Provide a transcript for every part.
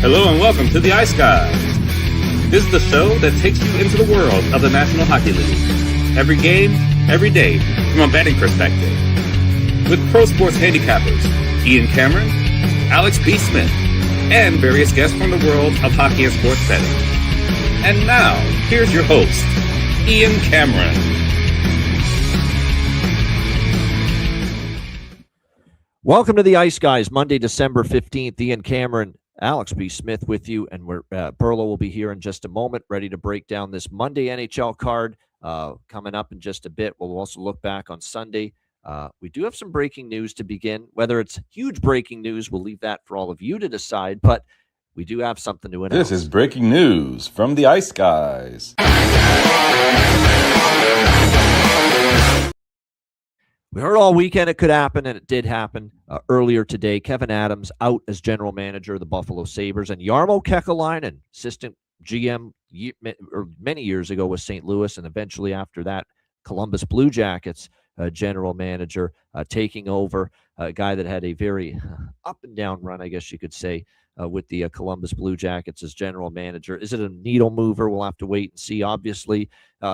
Hello and welcome to the Ice Guys. This is the show that takes you into the world of the National Hockey League. Every game, every day, from a betting perspective. With pro sports handicappers, Ian Cameron, Alex P. Smith, and various guests from the world of hockey and sports betting. And now, here's your host, Ian Cameron. Welcome to the Ice Guys, Monday, December 15th. Ian Cameron, Alex B. Smith with you, and Perlo will be here in just a moment, ready to break down this Monday NHL card coming up in just a bit. We'll also look back on Sunday. We do have some breaking news to begin. Whether it's huge breaking news, we'll leave that for all of you to decide, but we do have something to announce. This is breaking news from the Ice Guys. We heard all weekend it could happen, and it did happen earlier today. Kevyn Adams out as general manager of the Buffalo Sabres, and Jarmo Kekalainen, assistant GM many years ago with St. Louis, and eventually after that, Columbus Blue Jackets general manager, taking over, a guy that had a very up and down run, I guess you could say, with the Columbus Blue Jackets as general manager. Is it a needle mover? We'll have to wait and see. Obviously,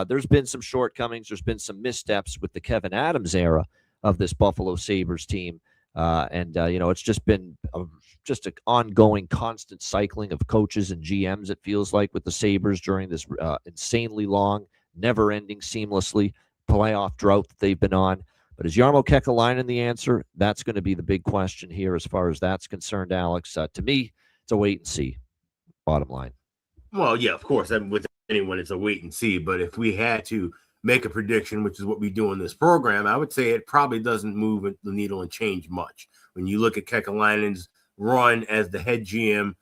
there's been some shortcomings. There's been some missteps with the Kevyn Adams era of this Buffalo Sabres team. It's just been just an ongoing, constant cycling of coaches and GMs, it feels like, with the Sabres during this insanely long, never-ending, seamlessly playoff drought that they've been on. But is Jarmo Kekalainen the answer? That's going to be the big question here as far as that's concerned, Alex. To me, it's a wait and see, bottom line. Well, yeah, of course. With anyone, it's a wait and see. But if we had to make a prediction, which is what we do in this program, I would say it probably doesn't move the needle and change much. When you look at Kekalainen's run as the head GM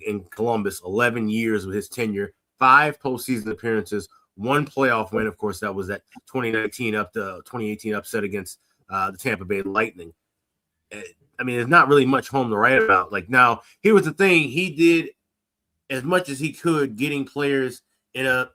in Columbus, 11 years with his tenure, 5 postseason appearances, 1 playoff win. Of course, that was that 2018 upset against the Tampa Bay Lightning. I mean, there's not really much home to write about. Like, now, here was the thing. He did as much as he could getting players in a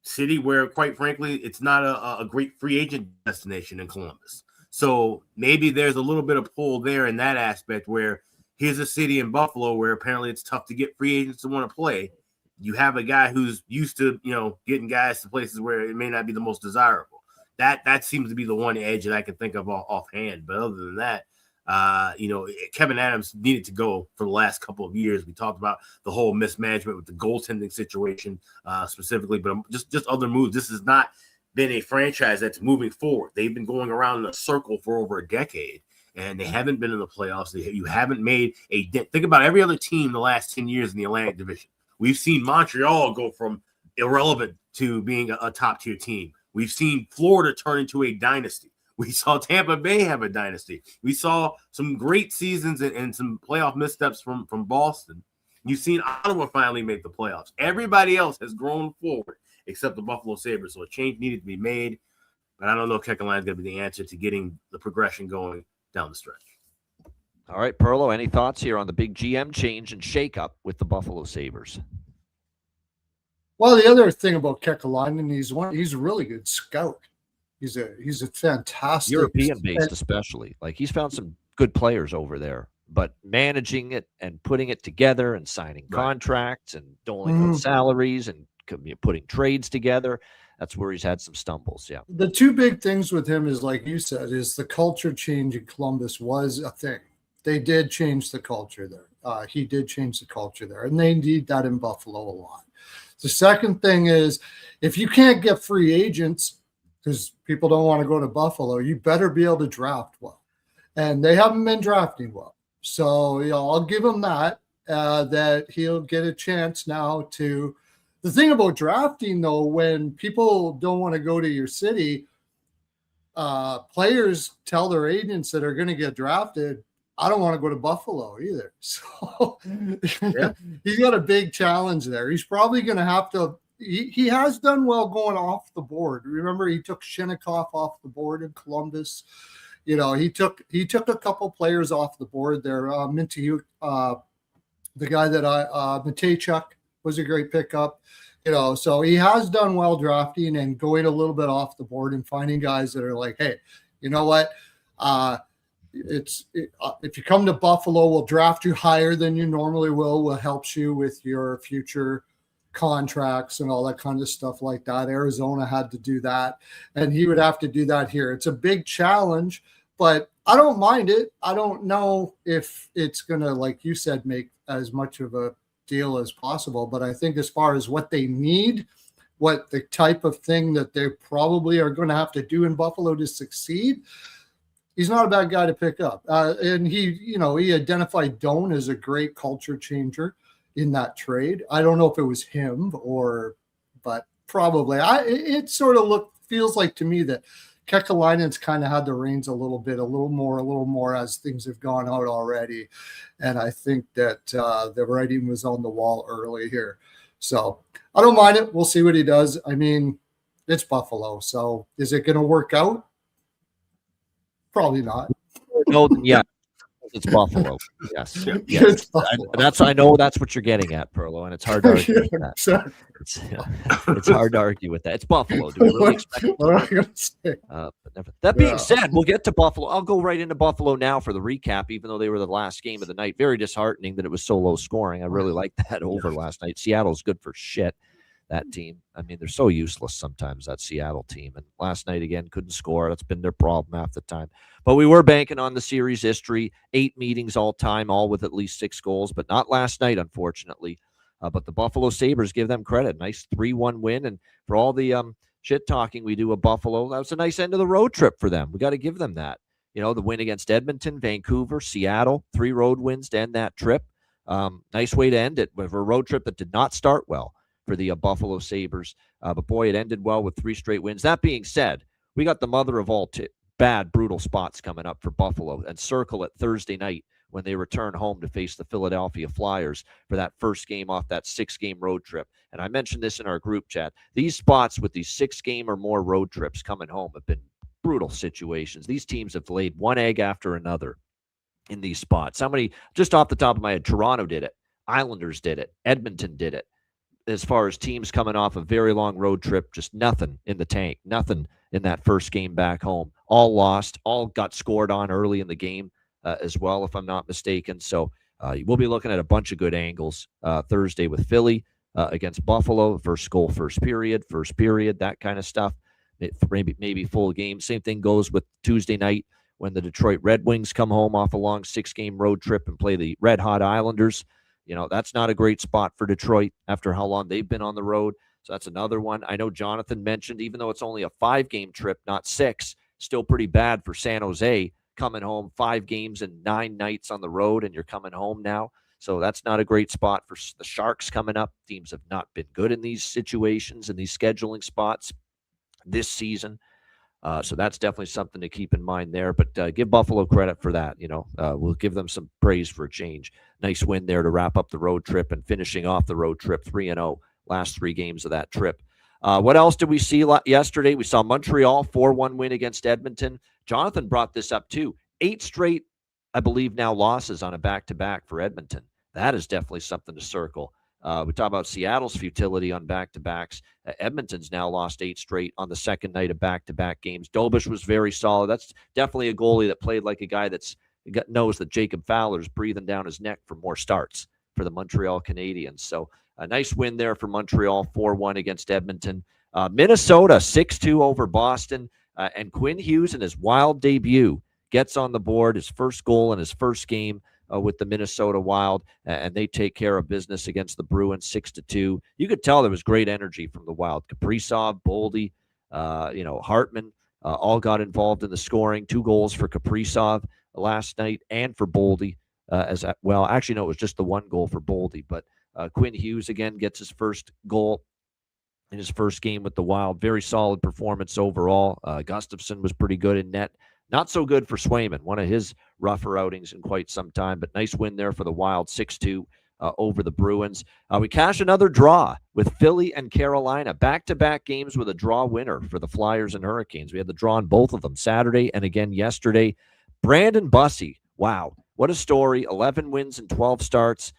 city where, quite frankly, it's not a great free agent destination in Columbus. So maybe there's a little bit of pull there in that aspect, where here's a city in Buffalo where apparently it's tough to get free agents to want to play. You have a guy who's used to, getting guys to places where it may not be the most desirable. That seems to be the one edge that I can think of offhand. But other than that, Kevyn Adams needed to go for the last couple of years. We talked about the whole mismanagement with the goaltending situation specifically, but just other moves. This has not been a franchise that's moving forward. They've been going around in a circle for over a decade, and they haven't been in the playoffs. You haven't made a dent. Think about every other team the last 10 years in the Atlantic Division. We've seen Montreal go from irrelevant to being a top-tier team. We've seen Florida turn into a dynasty. We saw Tampa Bay have a dynasty. We saw some great seasons and some playoff missteps from Boston. You've seen Ottawa finally make the playoffs. Everybody else has grown forward except the Buffalo Sabres, so a change needed to be made. But I don't know if Kekalainen's going to be the answer to getting the progression going down the stretch. All right, Perlo, any thoughts here on the big GM change and shakeup with the Buffalo Sabres? Well, the other thing about Kekalainen, he's a really good scout. He's a fantastic European-based, especially. Like, he's found some good players over there, but managing it and putting it together and signing contracts and doling out salaries and putting trades together, that's where he's had some stumbles. Yeah. The two big things with him is, like you said, is the culture change in Columbus was a thing. They did change the culture there. He did change the culture there, and they need that in Buffalo a lot. The second thing is, if you can't get free agents because people don't want to go to Buffalo, you better be able to draft well. And they haven't been drafting well. So, I'll give him that he'll get a chance now to – the thing about drafting, though, when people don't want to go to your city, players tell their agents that are going to get drafted, I don't want to go to Buffalo either. So he's got a big challenge there. He's probably going to have to – he has done well going off the board. Remember, he took Shinnikov off the board in Columbus. He took a couple players off the board there. Minty, the guy that Matejchuk was a great pickup. So he has done well drafting and going a little bit off the board and finding guys that are like, hey, you know what? if you come to Buffalo, we'll draft you higher than you normally will. Will helps you with your future contracts and all that kind of stuff like that. Arizona had to do that, and he would have to do that here. It's a big challenge, but I don't mind it. I don't know if it's going to, like you said, make as much of a deal as possible. But I think as far as what they need, what the type of thing that they probably are going to have to do in Buffalo to succeed, he's not a bad guy to pick up. And he identified Doan as a great culture changer in that trade. I don't know if it was him but probably. It sort of feels like to me that Kekalainen's kind of had the reins a little more as things have gone out already. And I think that the writing was on the wall early here. So I don't mind it. We'll see what he does. I mean, it's Buffalo. So is it going to work out? Probably not. No, yeah. It's Buffalo. Yes. Yes. It's Buffalo. I know that's what you're getting at, Perlo, and it's hard to argue with that. Exactly. It's hard to argue with that. It's Buffalo. Do we really expect it? What am I going to say? That being said, we'll get to Buffalo. I'll go right into Buffalo now for the recap, even though they were the last game of the night. Very disheartening that it was so low scoring. I really liked that over last night. Seattle's good for shit. That team. I mean, they're so useless sometimes, that Seattle team. And last night, again, couldn't score. That's been their problem half the time. But we were banking on the series history, 8 meetings all time, all with at least 6 goals, but not last night, unfortunately. But the Buffalo Sabres, give them credit. Nice 3-1 win. And for all the shit talking we do of Buffalo, that was a nice end of the road trip for them. We got to give them that. The win against Edmonton, Vancouver, Seattle, 3 road wins to end that trip. Nice way to end it with a road trip that did not start well for the Buffalo Sabres. But boy, it ended well with 3 straight wins. That being said, we got the mother of all bad, brutal spots coming up for Buffalo, and circle it Thursday night when they return home to face the Philadelphia Flyers for that first game off that 6-game road trip. And I mentioned this in our group chat. These spots with these 6-game or more road trips coming home have been brutal situations. These teams have laid one egg after another in these spots. Somebody, just off the top of my head, Toronto did it. Islanders did it. Edmonton did it. As far as teams coming off a very long road trip, just nothing in the tank, nothing in that first game back home. All lost, all got scored on early in the game as well, if I'm not mistaken. So we'll be looking at a bunch of good angles Thursday with Philly against Buffalo. First goal, first period, that kind of stuff. Maybe full game. Same thing goes with Tuesday night when the Detroit Red Wings come home off a long 6-game road trip and play the Red Hot Islanders. That's not a great spot for Detroit after how long they've been on the road. So that's another one. I know Jonathan mentioned, even though it's only a 5-game trip, not 6, still pretty bad for San Jose coming home 5 games and 9 nights on the road, and you're coming home now. So that's not a great spot for the Sharks coming up. Teams have not been good in these situations, in these scheduling spots this season. So that's definitely something to keep in mind there. But give Buffalo credit for that. We'll give them some praise for a change. Nice win there to wrap up the road trip and finishing off the road trip 3-0, last 3 games of that trip. What else did we see yesterday? We saw Montreal 4-1 win against Edmonton. Jonathan brought this up too. 8 straight, I believe now, losses on a back-to-back for Edmonton. That is definitely something to circle. We talk about Seattle's futility on back-to-backs. Edmonton's now lost 8 straight on the second night of back-to-back games. Dobish was very solid. That's definitely a goalie that played like a guy knows that Jacob Fowler's breathing down his neck for more starts for the Montreal Canadiens. So a nice win there for Montreal, 4-1 against Edmonton. Minnesota, 6-2 over Boston. And Quinn Hughes in his Wild debut gets on the board, his first goal in his first game with the Minnesota Wild, and they take care of business against the Bruins 6-2. You could tell there was great energy from the Wild. Kaprizov, Boldy, Hartman all got involved in the scoring. 2 goals for Kaprizov last night and for Boldy as well. Actually, no, it was just the 1 goal for Boldy, but Quinn Hughes again gets his first goal in his first game with the Wild. Very solid performance overall. Gustafsson was pretty good in net. Not so good for Swayman, one of his rougher outings in quite some time, but nice win there for the Wild, 6-2 over the Bruins. We cash another draw with Philly and Carolina. Back-to-back games with a draw winner for the Flyers and Hurricanes. We had the draw on both of them Saturday and again yesterday. Brandon Bussey, wow, what a story. 11 wins and 12 starts.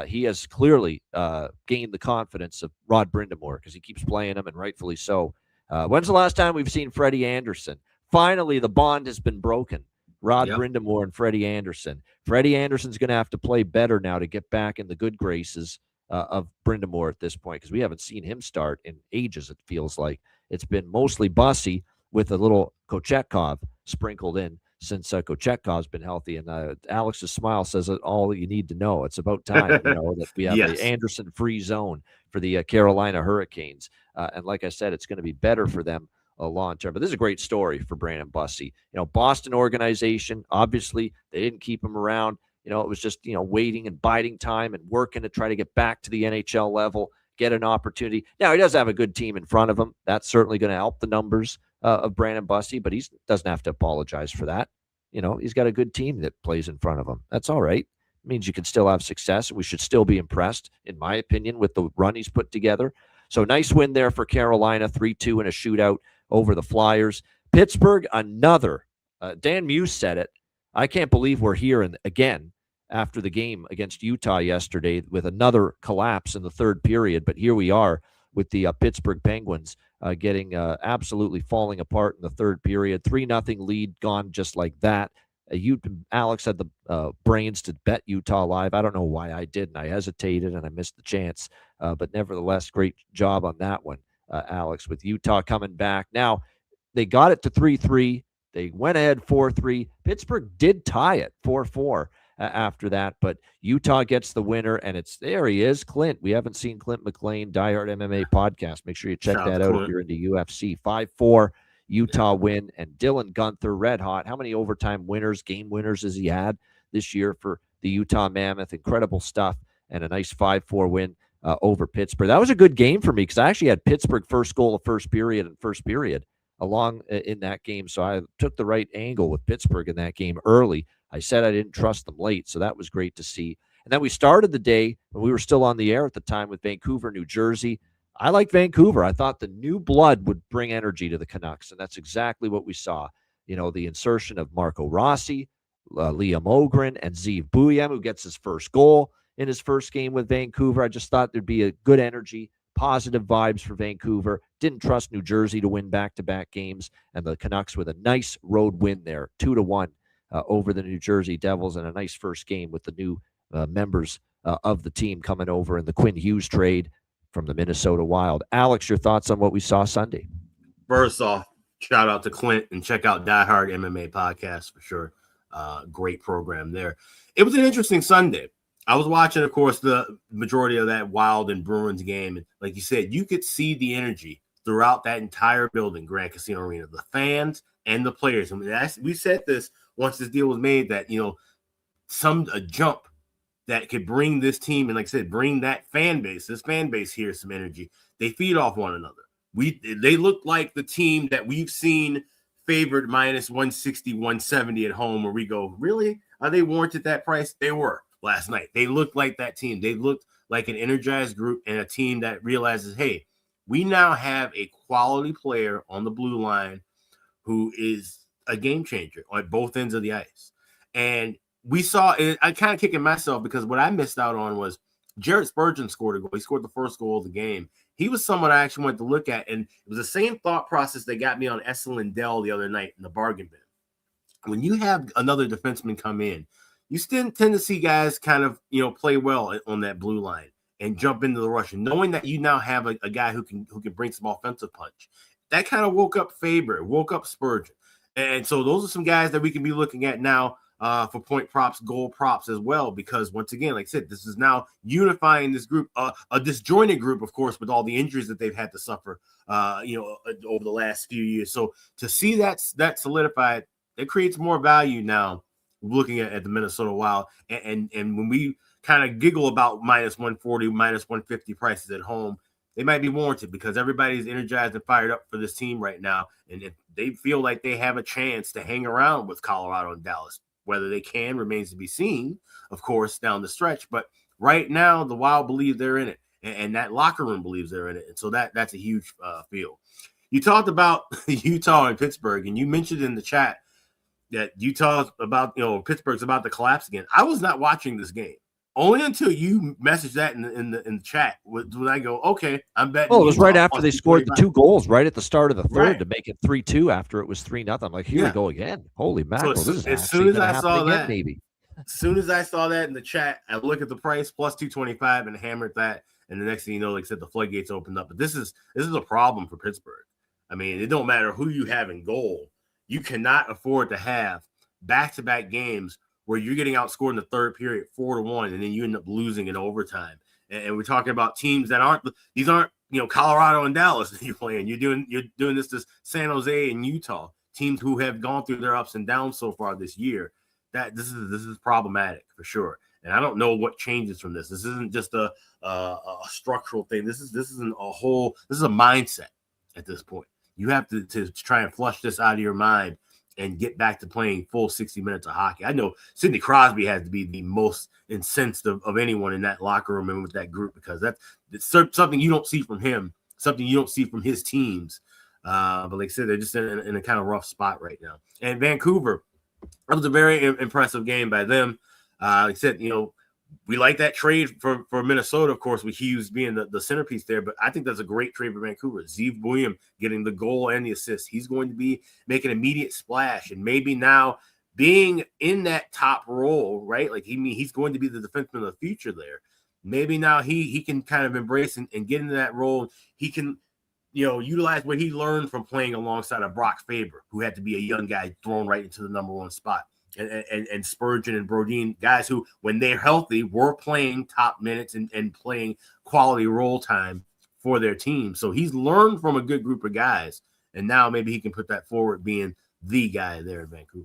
He has clearly gained the confidence of Rod Brind'Amour because he keeps playing him, and rightfully so. When's the last time we've seen Freddie Anderson? Finally, the bond has been broken Rod Yep. Brind'Amour and Freddie Anderson. Freddie Anderson's going to have to play better now to get back in the good graces of Brind'Amour at this point, because we haven't seen him start in ages, it feels like. It's been mostly Bussy with a little Kochetkov sprinkled in since Kochetkov's been healthy. And Alex's smile says it all you need to know. It's about time, that we have Yes. an Anderson-free zone for the Carolina Hurricanes. And like I said, it's going to be better for them long term. But this is a great story for Brandon Bussy. Boston organization, obviously, they didn't keep him around. It was just, waiting and biding time and working to try to get back to the NHL level, get an opportunity. Now, he does have a good team in front of him. That's certainly going to help the numbers of Brandon Bussy, but he doesn't have to apologize for that. He's got a good team that plays in front of him. That's all right. It means you can still have success. We should still be impressed, in my opinion, with the run he's put together. So nice win there for Carolina, 3-2 in a shootout over the Flyers. Pittsburgh, another. Dan Muse said it. I can't believe we're here again after the game against Utah yesterday with another collapse in the third period. But here we are with the Pittsburgh Penguins getting absolutely falling apart in the third period. 3-0 lead gone just like that. Alex had the brains to bet Utah live. I don't know why I didn't. I hesitated and I missed the chance. But nevertheless, great job on that one, Alex, with Utah coming back. Now, they got it to 3-3. They went ahead 4-3. Pittsburgh did tie it 4-4 after that, but Utah gets the winner, and there he is, Clint. We haven't seen Clint McLean, Diehard MMA podcast. Make sure you check that out if you're into UFC. 5-4 Utah win, and Dylan Gunther, red hot. How many overtime winners, game winners has he had this year for the Utah Mammoth? Incredible stuff, and a nice 5-4 win over Pittsburgh. That was a good game for me because I actually had Pittsburgh first goal of first period along in that game. So I took the right angle with Pittsburgh in that game early. I said I didn't trust them late, so that was great to see. And then we started the day when we were still on the air at the time with Vancouver, New Jersey. I like Vancouver. I thought the new blood would bring energy to the Canucks, and that's exactly what we saw. The insertion of Marco Rossi, Liam Ogren, and Zeev Buyem, who gets his first goal in his first game with Vancouver. I just thought there'd be a good energy, positive vibes for Vancouver. Didn't trust New Jersey to win back-to-back games, and the Canucks with a nice road win there, 2-1 over the New Jersey Devils, and a nice first game with the new members of the team coming over in the Quinn Hughes trade from the Minnesota Wild. Alex, your thoughts on what we saw Sunday? First off, shout out to Clint, and check out Diehard MMA podcast for sure. Great program there. It was an interesting Sunday. I was watching, of course, the majority of that Wild and Bruins game. And like you said, you could see the energy throughout that entire building, Grand Casino Arena, the fans and the players. I mean, we said this once this deal was made that, a jump that could bring this team and, like I said, bring that this fan base here some energy. They feed off one another. They look like the team that we've seen favored minus 160, 170 at home, where we go, really? Are they warranted that price? They were last night. They looked like that team. They looked like an energized group and a team that realizes, hey, we now have a quality player on the blue line who is a game changer on both ends of the ice. And we saw it. I kind of kicking myself because what I missed out on was Jared Spurgeon scored a goal. He scored the first goal of the game. He was someone I actually went to look at, and it was the same thought process that got me on Essa Lindell the other night in the bargain bin. When you have another defenseman come in, you still tend to see guys kind of, play well on that blue line and jump into the rush, and knowing that you now have a guy who can bring some offensive punch. That kind of woke up Faber, woke up Spurgeon. And so those are some guys that we can be looking at now for point props, goal props as well, because once again, like I said, this is now unifying this group, a disjointed group, of course, with all the injuries that they've had to suffer, over the last few years. So to see that solidified, it creates more value now looking at the Minnesota Wild. And when we kind of giggle about minus 140, minus 150 prices at home, they might be warranted because everybody's energized and fired up for this team right now. And if they feel like they have a chance to hang around with Colorado and Dallas, whether they can remains to be seen, of course, down the stretch. But right now, the Wild believe they're in it, and that locker room believes they're in it. And so that's a huge feel. You talked about Utah and Pittsburgh, and you mentioned in the chat that Utah's about, Pittsburgh's about to collapse again. I was not watching this game. Only until you message that in the chat when I go, okay, I'm betting. Well, it was right after they scored the 245. 2 goals right at the start of the third Right. to make it 3-2 after it was 3-0. I'm like, here we go again. Holy mackerel. So this is as actually soon as going to I happen saw again, that, maybe. as soon as I saw that in the chat, I look at the price plus 225 and hammered that. And the next thing you know, like I said, the floodgates opened up. But this is a problem for Pittsburgh. I mean, it don't matter who you have in goal. You cannot afford to have back-to-back games where you're getting outscored in the third period 4-1, and then you end up losing in overtime. And we're talking about teams that aren't Colorado and Dallas that you're playing. You're doing this to San Jose and Utah, teams who have gone through their ups and downs so far this year. That this is problematic for sure. And I don't know what changes from this. This isn't just a structural thing. This is a mindset at this point. You have to try and flush this out of your mind and get back to playing full 60 minutes of hockey. I know Sidney Crosby has to be the most incensed of anyone in that locker room and with that group, because it's something you don't see from him, something you don't see from his teams. But like I said, they're just in a kind of rough spot right now. And Vancouver, that was a very impressive game by them. Like I said, we like that trade for Minnesota, of course, with Hughes being the centerpiece there. But I think that's a great trade for Vancouver. Zeev William getting the goal and the assist. He's going to be making an immediate splash. And maybe now being in that top role, right? Like he's going to be the defenseman of the future there. Maybe now he can kind of embrace and get into that role. He can, utilize what he learned from playing alongside of Brock Faber, who had to be a young guy thrown right into the number one spot. And Spurgeon and Brodin, guys who, when they're healthy, were playing top minutes and playing quality role time for their team. So he's learned from a good group of guys, and now maybe he can put that forward being the guy there in Vancouver.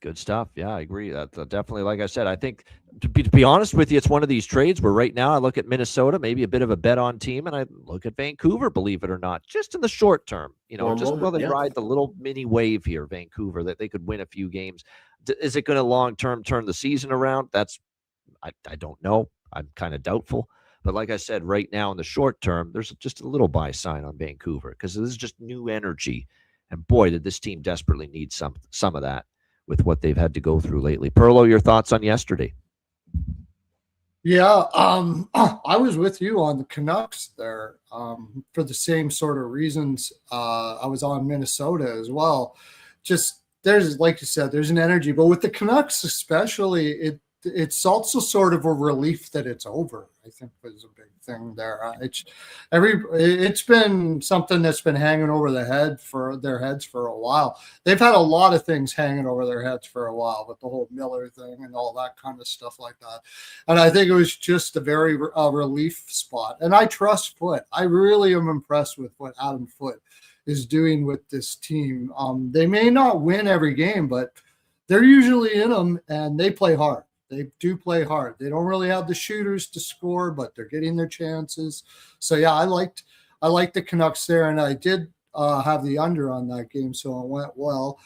Good stuff. Yeah, I agree. That definitely, like I said, I think to be honest with you, it's one of these trades where right now I look at Minnesota, maybe a bit of a bet on team, and I look at Vancouver, believe it or not, just in the short term, just while they ride the little mini wave here, Vancouver, that they could win a few games. Is it going to long-term turn the season around? I don't know. I'm kind of doubtful. But like I said, right now in the short term, there's just a little buy sign on Vancouver because this is just new energy. And boy, did this team desperately need some of that with what they've had to go through lately. Perlo, your thoughts on yesterday? Yeah, I was with you on the Canucks there for the same sort of reasons. I was on Minnesota as well. Just there's, like you said, there's an energy, but with the Canucks especially, it's also sort of a relief that it's over. I think was a big thing there. It's been something that's been hanging over their heads for a while. They've had a lot of things hanging over their heads for a while, with the whole Miller thing and all that kind of stuff like that. And I think it was just a very relief spot. And I trust Foote. I really am impressed with what Adam Foote is doing with this team. They may not win every game, but they're usually in them and they play hard. They do play hard. They don't really have the shooters to score, but they're getting their chances. So yeah, I liked the Canucks there, and I did have the under on that game, so it went well.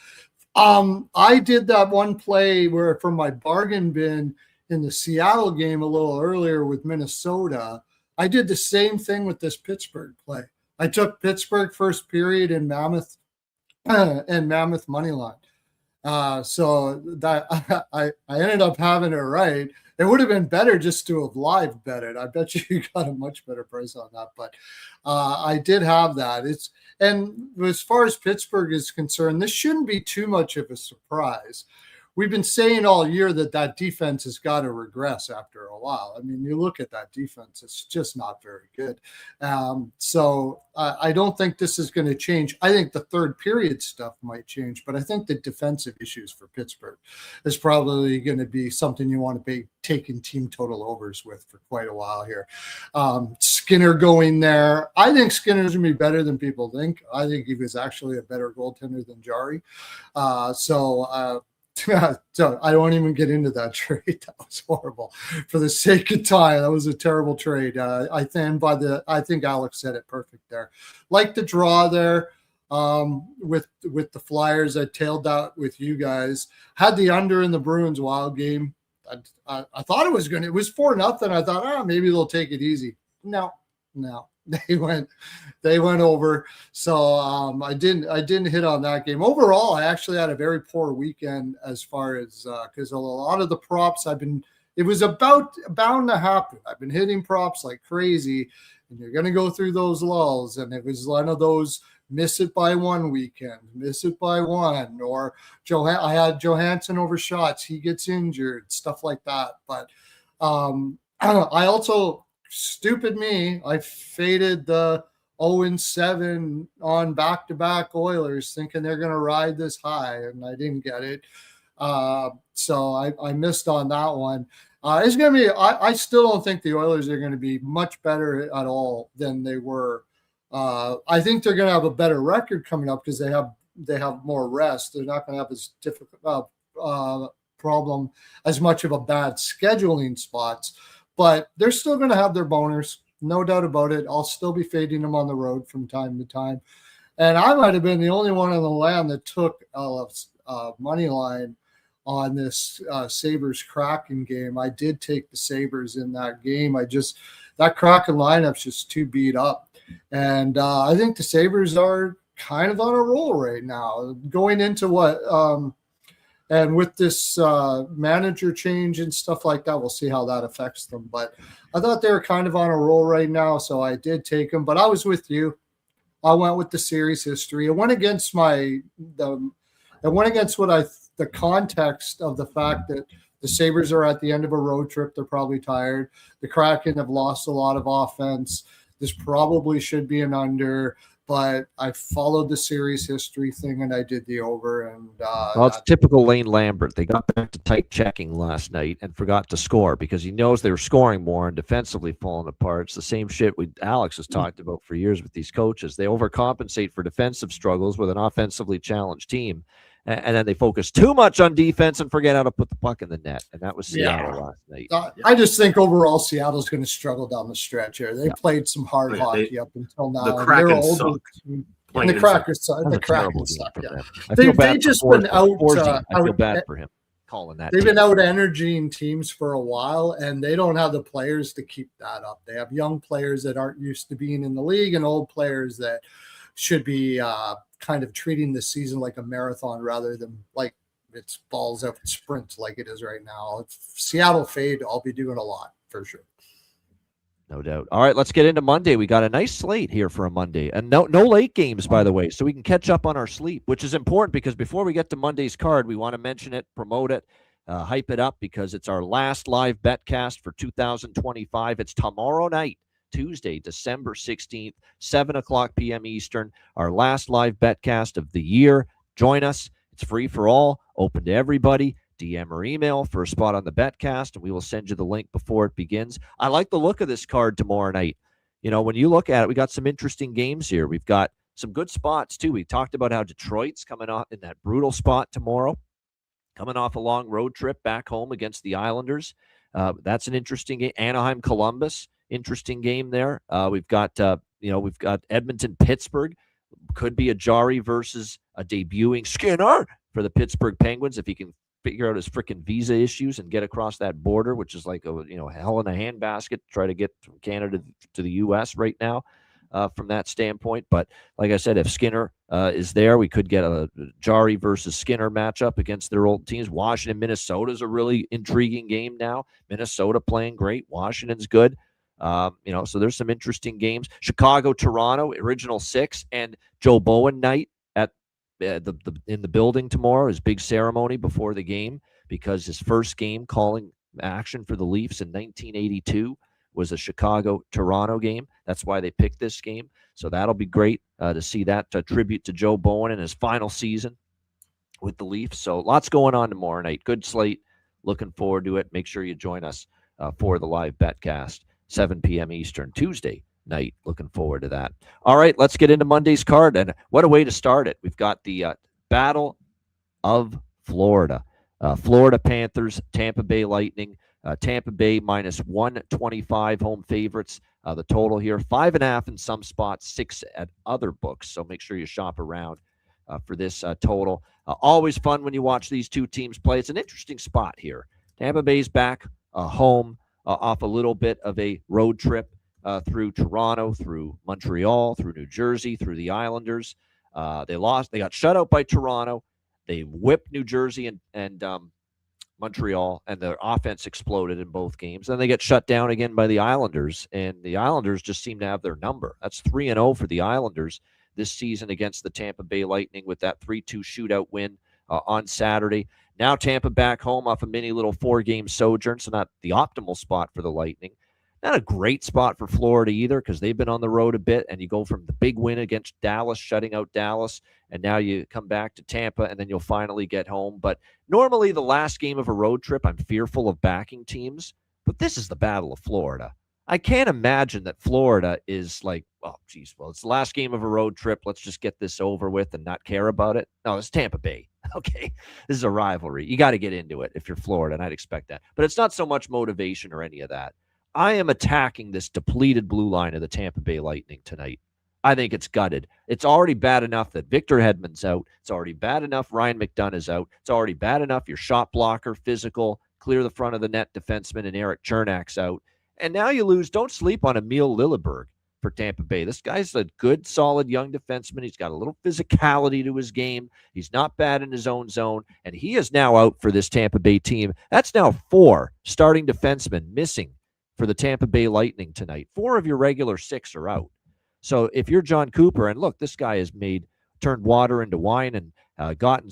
I did that one play where from my bargain bin in the Seattle game a little earlier with Minnesota. I did the same thing with this Pittsburgh play. I took Pittsburgh first period in Mammoth money line. So that I ended up having it right. It would have been better just to have live bet it. I bet you got a much better price on that, but I did have that. And as far as Pittsburgh is concerned, this shouldn't be too much of a surprise. We've been saying all year that defense has got to regress after a while. I mean, you look at that defense, it's just not very good. So I don't think this is going to change. I think the third period stuff might change, but I think the defensive issues for Pittsburgh is probably going to be something you want to be taking team total overs with for quite a while here. Skinner going there. I think Skinner's going to be better than people think. I think he was actually a better goaltender than Jari. So I don't even get into that trade. That was horrible. For the sake of time, that was a terrible trade. I think Alex said it perfect there. Like the draw there with the Flyers. I tailed out with you guys. Had the under in the Bruins Wild game. I thought it was 4-0. I thought, maybe they'll take it easy. No. They went over. So I didn't hit on that game. Overall, I actually had a very poor weekend as far as because a lot of the props I've been it was about bound to happen. I've been hitting props like crazy, and you're going to go through those lulls. And it was one of those miss it by one weekend, miss it by one, or I had Johansson over shots. He gets injured, stuff like that. But I also, stupid me, I faded the 0-7 on back-to-back Oilers, thinking they're going to ride this high, and I didn't get it. So I missed on that one. It's going to be, I still don't think the Oilers are going to be much better at all than they were. I think they're going to have a better record coming up because they have more rest. They're not going to have as difficult problem, as much of a bad scheduling spots, but they're still going to have their boners. No doubt about it. I'll still be fading them on the road from time to time. And I might have been the only one in the land that took money line on this Sabres Kraken game. I did take the Sabres in that game. That Kraken lineup's just too beat up. And I think the Sabres are kind of on a roll right now. Going into what and with this manager change and stuff like that, we'll see how that affects them. But I thought they were kind of on a roll right now, so I did take them. But I was with you. I went with the series history. It went against the context of the fact that the Sabres are at the end of a road trip. They're probably tired. The Kraken have lost a lot of offense. This probably should be an under, but I followed the series history thing and I did the over. And well, it's typical Lane Lambert. They got back to tight checking last night and forgot to score because he knows they were scoring more and defensively falling apart. It's the same shit Alex has talked about for years with these coaches. They overcompensate for defensive struggles with an offensively challenged team. And then they focus too much on defense and forget how to put the puck in the net. And that was Seattle last night. I just think overall Seattle's going to struggle down the stretch here. They played some hard hockey up until now. The Kraken suck. And the Kraken suck. Yeah. They've just been out. I feel bad for him calling that. They've been out energizing teams for a while, and they don't have the players to keep that up. They have young players that aren't used to being in the league and old players that should be kind of treating the season like a marathon rather than like it's balls out sprints like it is right now. If Seattle fade, I'll be doing a lot for sure. No doubt. All right, let's get into Monday. We got a nice slate here for a Monday, and no late games, by the way, so we can catch up on our sleep, which is important because before we get to Monday's card, we want to mention it, promote it, hype it up because it's our last live betcast for 2025. It's tomorrow night, Tuesday, December 16th, 7 o'clock p.m. Eastern, our last live betcast of the year. Join us. It's free for all, open to everybody. DM or email for a spot on the betcast, and we will send you the link before it begins. I like the look of this card tomorrow night. You know, when you look at it, we got some interesting games here. We've got some good spots, too. We talked about how Detroit's coming off in that brutal spot tomorrow, coming off a long road trip back home against the Islanders. That's an interesting game. Anaheim, Columbus. Interesting game there. We've got Edmonton, Pittsburgh. Could be a Jari versus a debuting Skinner for the Pittsburgh Penguins if he can figure out his freaking visa issues and get across that border, which is like a hell in a handbasket to try to get from Canada to the U.S. right now from that standpoint. But like I said, if Skinner is there, we could get a Jari versus Skinner matchup against their old teams. Washington, Minnesota is a really intriguing game now. Minnesota playing great. Washington's good. So there's some interesting games. Chicago, Toronto, original 6, and Joe Bowen night at in the building tomorrow, his big ceremony before the game, because his first game calling action for the Leafs in 1982 was a Chicago-Toronto game. That's why they picked this game. So that'll be great to see that tribute to Joe Bowen in his final season with the Leafs. So lots going on tomorrow night. Good slate. Looking forward to it. Make sure you join us for the live betcast. 7 p.m. Eastern, Tuesday night. Looking forward to that. All right, let's get into Monday's card. And what a way to start it. We've got the Battle of Florida. Florida Panthers, Tampa Bay Lightning. Tampa Bay minus 125 home favorites. The total here, 5.5 in some spots, 6 at other books. So make sure you shop around for this total. Always fun when you watch these two teams play. It's an interesting spot here. Tampa Bay's back home. Off a little bit of a road trip through Toronto, through Montreal, through New Jersey, through the Islanders. They got shut out by Toronto. They whipped New Jersey and Montreal, and their offense exploded in both games. Then they get shut down again by the Islanders, and the Islanders just seem to have their number. That's 3-0 for the Islanders this season against the Tampa Bay Lightning with that 3-2 shootout win on Saturday. Now Tampa back home off a mini little 4-game sojourn, so not the optimal spot for the Lightning. Not a great spot for Florida either, because they've been on the road a bit, and you go from the big win against Dallas, shutting out Dallas, and now you come back to Tampa, and then you'll finally get home. But normally the last game of a road trip, I'm fearful of backing teams, but this is the Battle of Florida. I can't imagine that Florida is like, oh, geez, well, it's the last game of a road trip. Let's just get this over with and not care about it. No, it's Tampa Bay. Okay, this is a rivalry. You got to get into it if you're Florida, and I'd expect that. But it's not so much motivation or any of that. I am attacking this depleted blue line of the Tampa Bay Lightning tonight. I think it's gutted. It's already bad enough that Victor Hedman's out. It's already bad enough Ryan McDonough is out. It's already bad enough your shot blocker, physical, clear the front of the net defenseman, and Eric Chernak's out. And now you lose. Don't sleep on Emil Lilleberg for Tampa Bay. This guy's a good, solid young defenseman. He's got a little physicality to his game. He's not bad in his own zone. And he is now out for this Tampa Bay team. That's now 4 starting defensemen missing for the Tampa Bay Lightning tonight. 4 of your regular 6 are out. So if you're John Cooper, and look, this guy has turned water into wine and gotten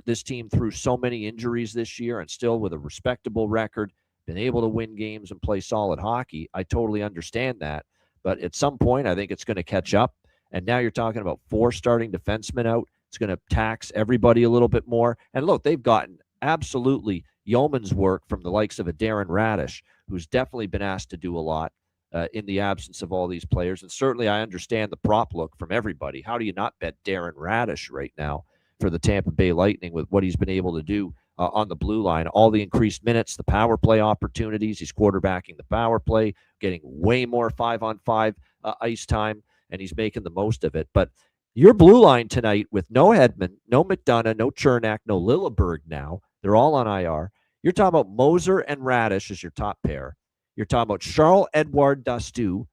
this team through so many injuries this year, and still with a respectable record, been able to win games and play solid hockey. I totally understand that. But at some point, I think it's going to catch up. And now you're talking about 4 starting defensemen out. It's going to tax everybody a little bit more. And look, they've gotten absolutely yeoman's work from the likes of a Darren Radish, who's definitely been asked to do a lot in the absence of all these players. And certainly I understand the prop look from everybody. How do you not bet Darren Radish right now for the Tampa Bay Lightning with what he's been able to do on the blue line? All the increased minutes, the power play opportunities. He's quarterbacking the power play, getting way more 5-on-5 ice time, and he's making the most of it. But your blue line tonight with no Hedman, no McDonough, no Chernak, no Lilleberg now, they're all on IR. You're talking about Moser and Radish as your top pair. You're talking about Charles-Edouard Dastu,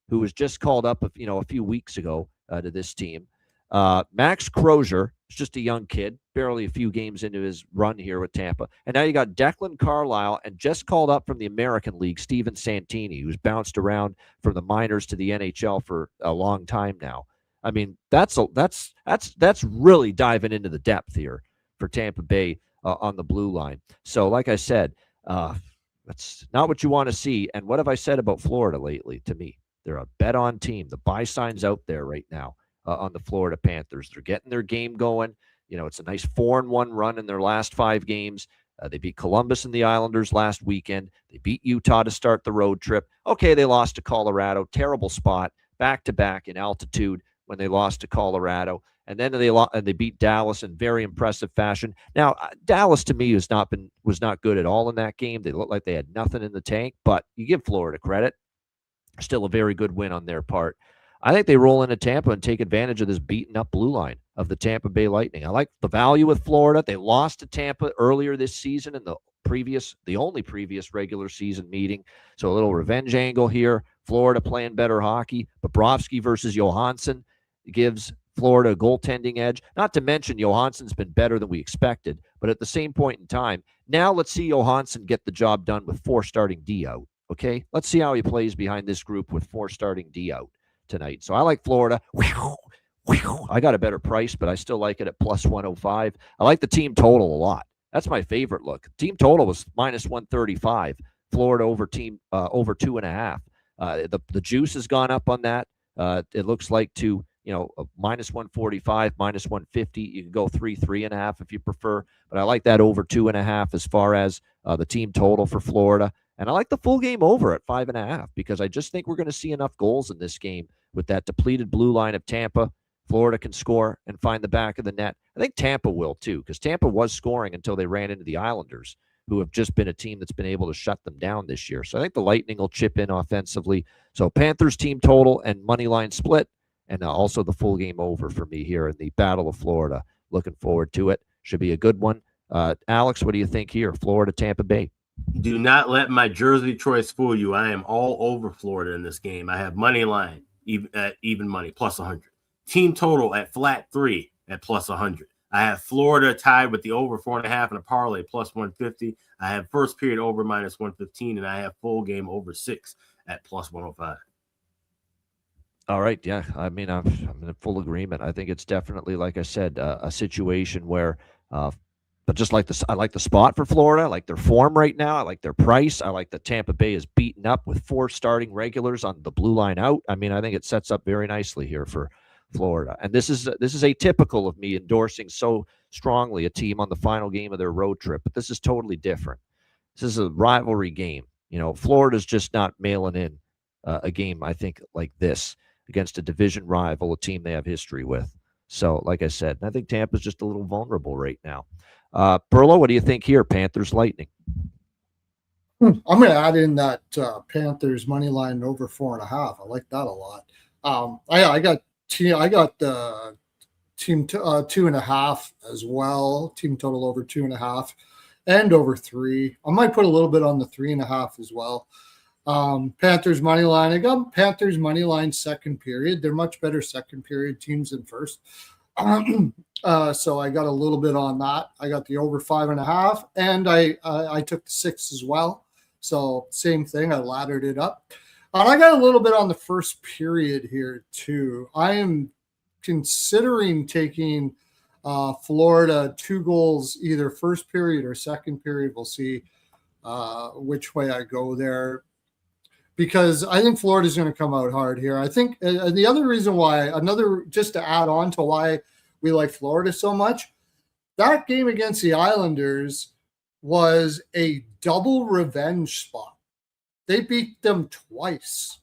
who was just called up a few weeks ago to this team. Max Crozier is just a young kid, barely a few games into his run here with Tampa. And now you got Declan Carlisle, and just called up from the American League, Steven Santini, who's bounced around from the minors to the NHL for a long time now. I mean, that's really diving into the depth here for Tampa Bay on the blue line. So like I said, that's not what you want to see. And what have I said about Florida lately? To me, they're a bet-on team. The buy sign's out there right now on the Florida Panthers. They're getting their game going. It's a nice 4-1 run in their last 5 games. They beat Columbus and the Islanders last weekend. They beat Utah to start the road trip. Okay, they lost to Colorado. Terrible spot, back-to-back in altitude when they lost to Colorado. And then they beat Dallas in very impressive fashion. Now, Dallas to me was not good at all in that game. They looked like they had nothing in the tank, but you give Florida credit. Still a very good win on their part. I think they roll into Tampa and take advantage of this beaten up blue line of the Tampa Bay Lightning. I like the value with Florida. They lost to Tampa earlier this season in the only previous regular season meeting. So a little revenge angle here. Florida playing better hockey. Bobrovsky versus Johansson gives Florida a goaltending edge. Not to mention Johansson's been better than we expected. But at the same point in time, now let's see Johansson get the job done with 4 starting D out. Okay? Let's see how he plays behind this group with 4 starting D out tonight. So I like Florida. I got a better price, but I still like it at plus 105. I like the team total a lot. That's my favorite look. Team total was minus 135. Florida over 2.5. The juice has gone up on that. It looks like to minus 145, minus 150. You can go 3.5 if you prefer, but I like that over 2.5 as far as the team total for Florida. And I like the full game over at 5.5 because I just think we're going to see enough goals in this game with that depleted blue line of Tampa. Florida can score and find the back of the net. I think Tampa will too, because Tampa was scoring until they ran into the Islanders, who have just been a team that's been able to shut them down this year. So I think the Lightning will chip in offensively. So Panthers team total and money line split, and also the full game over for me here in the Battle of Florida. Looking forward to it. Should be a good one. Alex, what do you think here? Florida, Tampa Bay. Do not let my jersey choice fool you. I am all over Florida in this game. I have money line even money plus 100. Team total at flat 3 at plus 100. I have Florida tied with the over 4.5 and a parlay plus 150. I have first period over minus 115, and I have full game over 6 at plus 105. All right. Yeah. I mean, I'm in full agreement. I think it's definitely, like I said, a situation where, but just like I like the spot for Florida. I like their form right now. I like their price. I like that Tampa Bay is beaten up with 4 starting regulars on the blue line out. I mean, I think it sets up very nicely here for Florida. And this is atypical of me endorsing so strongly a team on the final game of their road trip, but this is totally different. This is a rivalry game. Florida's just not mailing in a game, I think, like this against a division rival, a team they have history with. So, like I said, I think Tampa's just a little vulnerable right now. Burlow, what do you think here? Panthers Lightning. I'm going to add in that Panthers money line over 4.5. I like that a lot. I got the team 2.5 as well. Team total over 2.5 and over 3. I might put a little bit on the 3.5 as well. Panthers money line. I got Panthers money line second period. They're much better second period teams than first. So I got a little bit on that. I got the over 5.5, and I took the 6 as well. So same thing. I laddered it up. And I got a little bit on the first period here too. I am considering taking Florida 2 goals either first period or second period. We'll see which way I go there, because I think Florida's going to come out hard here. I think the other reason why, just to add on to why we like Florida so much, that game against the Islanders was a double revenge spot. They beat them twice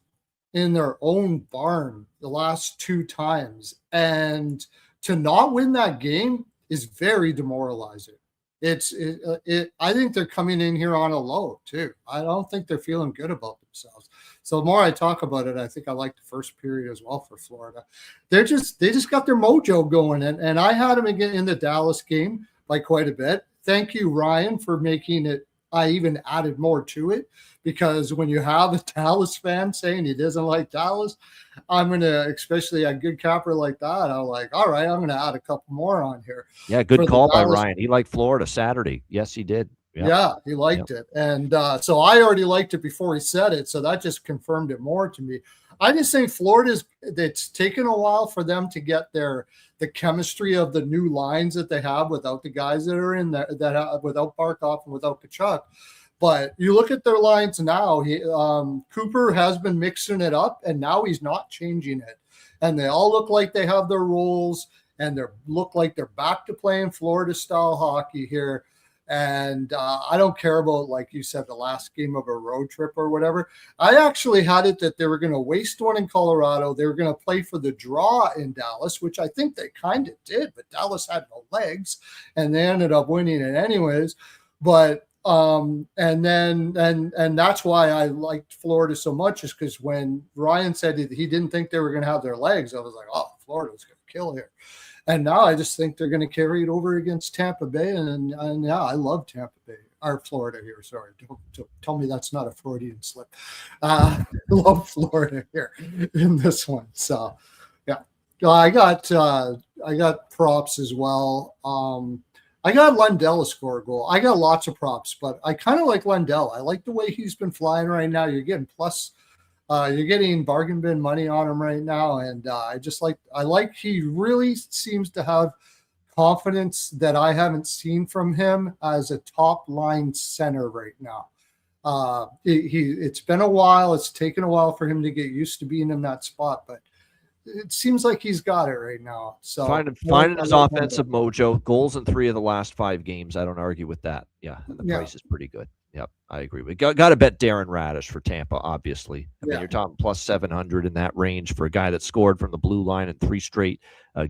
in their own barn the last 2 times. And to not win that game is very demoralizing. I think they're coming in here on a low too. I don't think they're feeling good about themselves. So the more I talk about it, I think I like the first period as well for Florida. They just got their mojo going, and I had them again in the Dallas game by quite a bit. Thank you, Ryan, for making it. I even added more to it, because when you have a Dallas fan saying he doesn't like Dallas, I'm going to, especially a good capper like that, I'm like, all right, I'm going to add a couple more on here. Yeah, good call by Ryan. He liked Florida Saturday. Yes, he did. Yep. Yeah, he liked it. And so I already liked it before he said it, so that just confirmed it more to me. I just think it's taken a while for them to get the chemistry of the new lines that they have without the guys that are in there, without Barkov and without Kachuk. But you look at their lines now, Cooper has been mixing it up, and now he's not changing it. And they all look like they have their roles, and they look like they're back to playing Florida-style hockey here. And I don't care about, like you said, the last game of a road trip or whatever. I actually had it that they were going to waste one in Colorado. They were going to play for the draw in Dallas, which I think they kind of did, but Dallas had no legs, and they ended up winning it anyways. But and that's why I liked Florida so much, is because when Ryan said he didn't think they were going to have their legs, I was like, oh, Florida's going to kill here. And now I just think they're going to carry it over against Tampa Bay. And yeah, I love Tampa Bay, or Florida here. Sorry. Don't tell me that's not a Freudian slip. I love Florida here in this one. So, yeah. I got props as well. I got Lundell to score a goal. I got lots of props, but I kind of like Lundell. I like the way he's been flying right now. You're getting you're getting bargain bin money on him right now, and I like he really seems to have confidence that I haven't seen from him as a top line center right now. It's been a while. It's taken a while for him to get used to being in that spot, but it seems like he's got it right now. So finding his offensive mojo. Goals in 3 of the last 5 games. I don't argue with that. Yeah, and the price is pretty good. Yep, I agree. We got to bet Darren Radish for Tampa, obviously. I mean, you're talking plus 700 in that range for a guy that scored from the blue line in 3 straight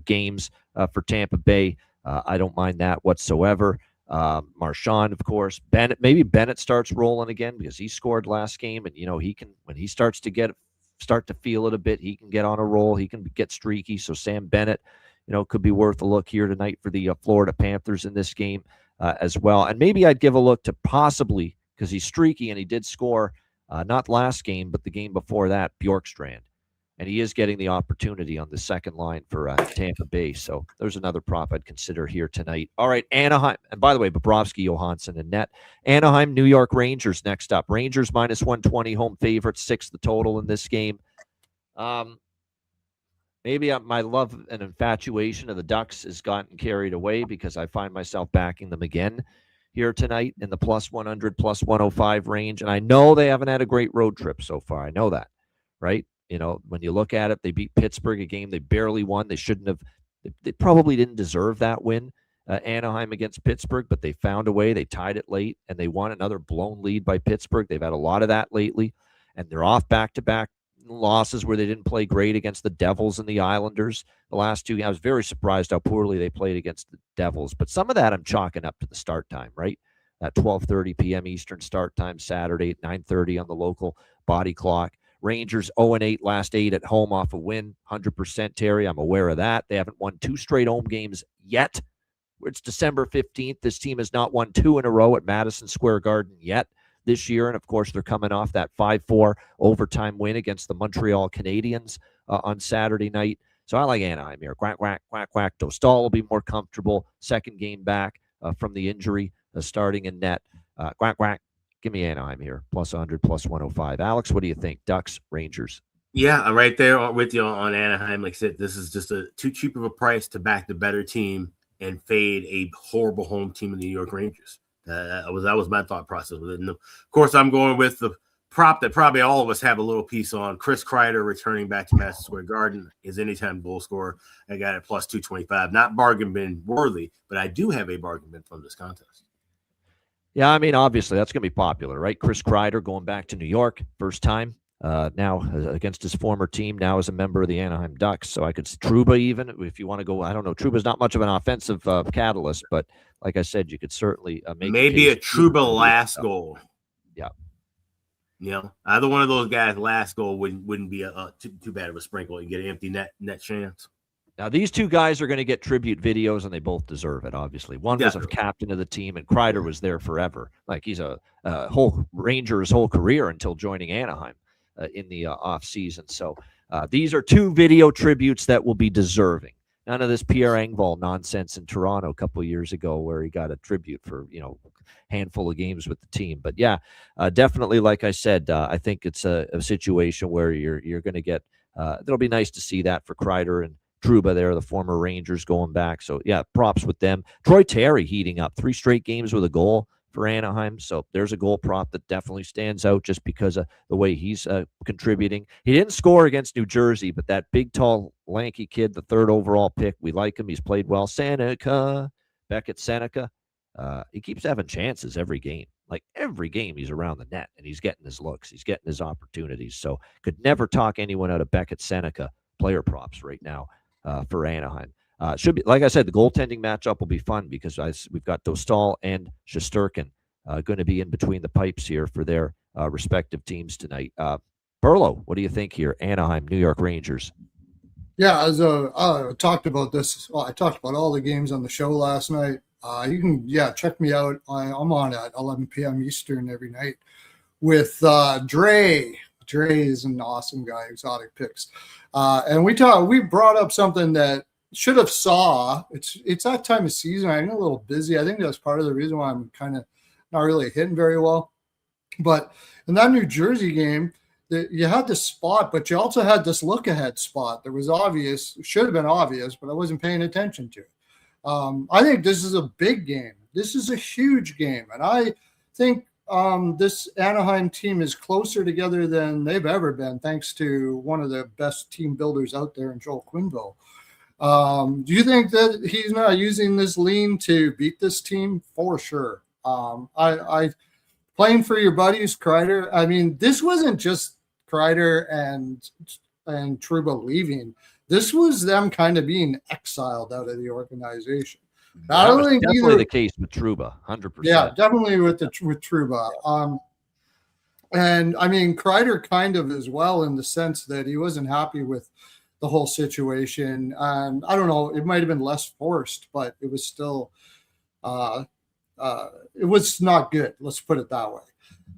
games for Tampa Bay. I don't mind that whatsoever. Marchand, of course. Maybe Bennett starts rolling again, because he scored last game, and he can, when he starts to feel it a bit, he can get on a roll. He can get streaky. So Sam Bennett, could be worth a look here tonight for the Florida Panthers in this game as well. And maybe I'd give a look to possibly, because he's streaky and he did score not last game, but the game before that, Bjorkstrand. and he is getting the opportunity on the second line for Tampa Bay. So there's another prop I'd consider here tonight. All right, Anaheim. And by the way, Bobrovsky, Johansson, and net. Anaheim, New York Rangers next up. Rangers minus 120, home favorite, 6 the total in this game. Maybe my love and infatuation of the Ducks has gotten carried away because I find myself backing them again here tonight in the plus 100, plus 105 range. And I know they haven't had a great road trip so far. I know that, right? You know, when you look at it, they beat Pittsburgh, a game they barely won. They shouldn't have. They probably didn't deserve that win, Anaheim against Pittsburgh, but they found a way. They tied it late, and they won another blown lead by Pittsburgh. They've had a lot of that lately, and they're off back-to-back losses where they didn't play great against the Devils and the Islanders. The last two, I was very surprised how poorly they played against the Devils, but some of that I'm chalking up to the start time, right? That 12:30 p.m. Eastern start time Saturday at 9:30 on the local body clock. Rangers 0-8 last 8 at home off a win, 100% Terry. I'm aware of that. They haven't won 2 straight home games yet. It's December 15th. This team has not won 2 in a row at Madison Square Garden yet this year. And, of course, they're coming off that 5-4 overtime win against the Montreal Canadiens on Saturday night. So I like Anaheim here. Quack, quack, quack, quack. Dostal will be more comfortable. Second game back from the injury, starting in net. Quack, quack. Give me Anaheim here, plus 100, plus 105. Alex, what do you think? Ducks, Rangers. Yeah, I'm right there with you on Anaheim. Like I said, this is just too cheap of a price to back the better team and fade a horrible home team in the New York Rangers. That was my thought process with it. And of course, I'm going with the prop that probably all of us have a little piece on. Chris Kreider returning back to Madison Square Garden is anytime goal scorer. I got it plus 225. Not bargain bin worthy, but I do have a bargain bin from this contest. Yeah, I mean, obviously, that's going to be popular, right? Chris Kreider going back to New York, first time now against his former team, now as a member of the Anaheim Ducks. So I could Trouba even, if you want to go, I don't know. Trouba's not much of an offensive catalyst, but like I said, you could certainly make maybe a Trouba last goal. Yeah. You know, either one of those guys' last goal wouldn't be too bad of a sprinkle. You get an empty net chance. Now, these two guys are going to get tribute videos, and they both deserve it, obviously. One was a captain of the team, and Kreider was there forever. Like, he's a whole Ranger his whole career until joining Anaheim in the offseason. So these are 2 video tributes that will be deserving. None of this Pierre Engvall nonsense in Toronto a couple of years ago where he got a tribute for, handful of games with the team. But, yeah, definitely, like I said, I think it's a situation where you're going to get it'll be nice to see that for Kreider and Trouba there, the former Rangers going back. So, yeah, props with them. Troy Terry heating up 3 straight games with a goal for Anaheim. So there's a goal prop that definitely stands out just because of the way he's contributing. He didn't score against New Jersey, but that big, tall, lanky kid, the 3rd overall pick, we like him. He's played well. Beckett Seneca, he keeps having chances every game. Like every game he's around the net, and he's getting his looks. He's getting his opportunities. So could never talk anyone out of Beckett Seneca player props right now. For Anaheim. Should be, like I said, the goaltending matchup will be fun because we've got Dostal and Shesterkin going to be in between the pipes here for their respective teams tonight. Burlow, what do you think here? Anaheim, New York Rangers. Yeah, as I talked about this. Well, I talked about all the games on the show last night. You can, check me out. I'm on at 11 p.m. Eastern every night with Dre. Dre is an awesome guy, Exotic Picks. And we brought up something that should have saw. It's that time of season. I'm a little busy. I think that's part of the reason why I'm kind of not really hitting very well. But in that New Jersey game, you had this spot, but you also had this look-ahead spot that was obvious, should have been obvious, but I wasn't paying attention to it. I think this is a big game. This is a huge game. And I think this Anaheim team is closer together than they've ever been, thanks to one of the best team builders out there in Joel Quenneville. Do you think that he's not using this lean to beat this team? For sure. I playing for your buddies, Kreider. I mean, this wasn't just Kreider and Trouba leaving. This was them kind of being exiled out of the organization. I don't think definitely the case with Trouba, 100%. Yeah, definitely with Trouba. And I mean, Kreider kind of as well, in the sense that he wasn't happy with the whole situation. I don't know, it might have been less forced, but it was still it was not good. Let's put it that way.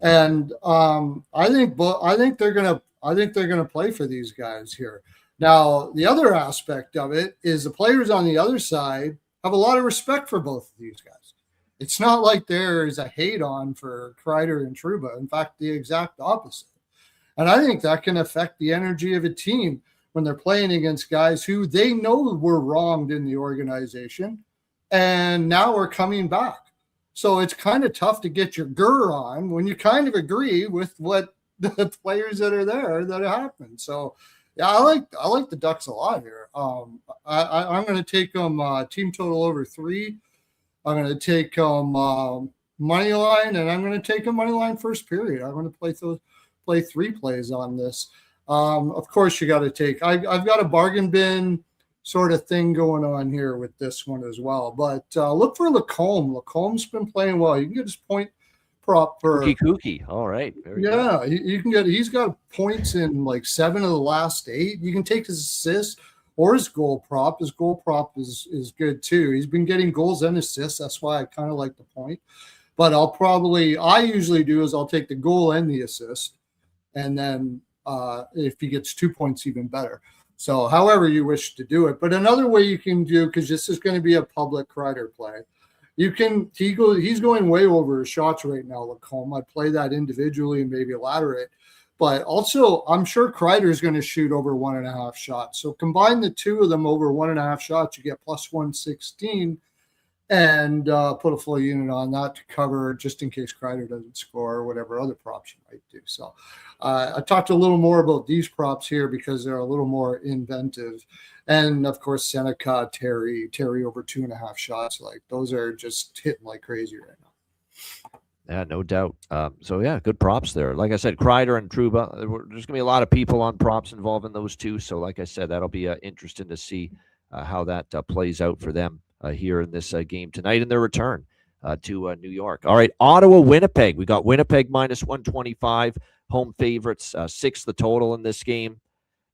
And I think they're gonna. I think they're going to play for these guys here. Now, the other aspect of it is the players on the other side have a lot of respect for both of these guys. It's not like there is a hate on for Kreider and Trouba. In fact, the exact opposite. And I think that can affect the energy of a team when they're playing against guys who they know were wronged in the organization and now are coming back. So it's kind of tough to get your grr on when you kind of agree with what the players that are there that happened. So yeah, I like the Ducks a lot here. I'm going to take them team total over 3. I'm going to take them money line, and I'm going to take them money line first period. I'm going to play 3 plays on this. Of course, you got to take. I've got a bargain bin sort of thing going on here with this one as well. But look for Lacombe. Lacombe's been playing well. You can get his point prop for Kooky. All right. Very yeah, you can get. He's got points in like 7 of the last 8. You can take his assist or his goal prop. His goal prop is good too. He's been getting goals and assists. That's why I kind of like the point. But I usually do is I'll take the goal and the assist, and then if he gets 2 points, even better. So however you wish to do it. But another way you can do, because this is going to be a public Kreider play, he's going way over his shots right now, Lacombe. I'd play that individually and maybe ladder it. But also, I'm sure Kreider is going to shoot over 1.5 shots. So combine the two of them over 1.5 shots, you get plus 116, and put a full unit on that to cover just in case Kreider doesn't score or whatever other props you might do. So I talked a little more about these props here because they're a little more inventive. And, of course, Seneca, Terry over 2.5 shots. Like, those are just hitting like crazy right now. Yeah, no doubt. So, yeah, good props there. Like I said, Kreider and Trouba, there's going to be a lot of people on props involving those two. So, like I said, that'll be interesting to see how that plays out for them here in this game tonight in their return to New York. All right, Ottawa, Winnipeg. We got Winnipeg minus 125, home favorites, 6 the total in this game.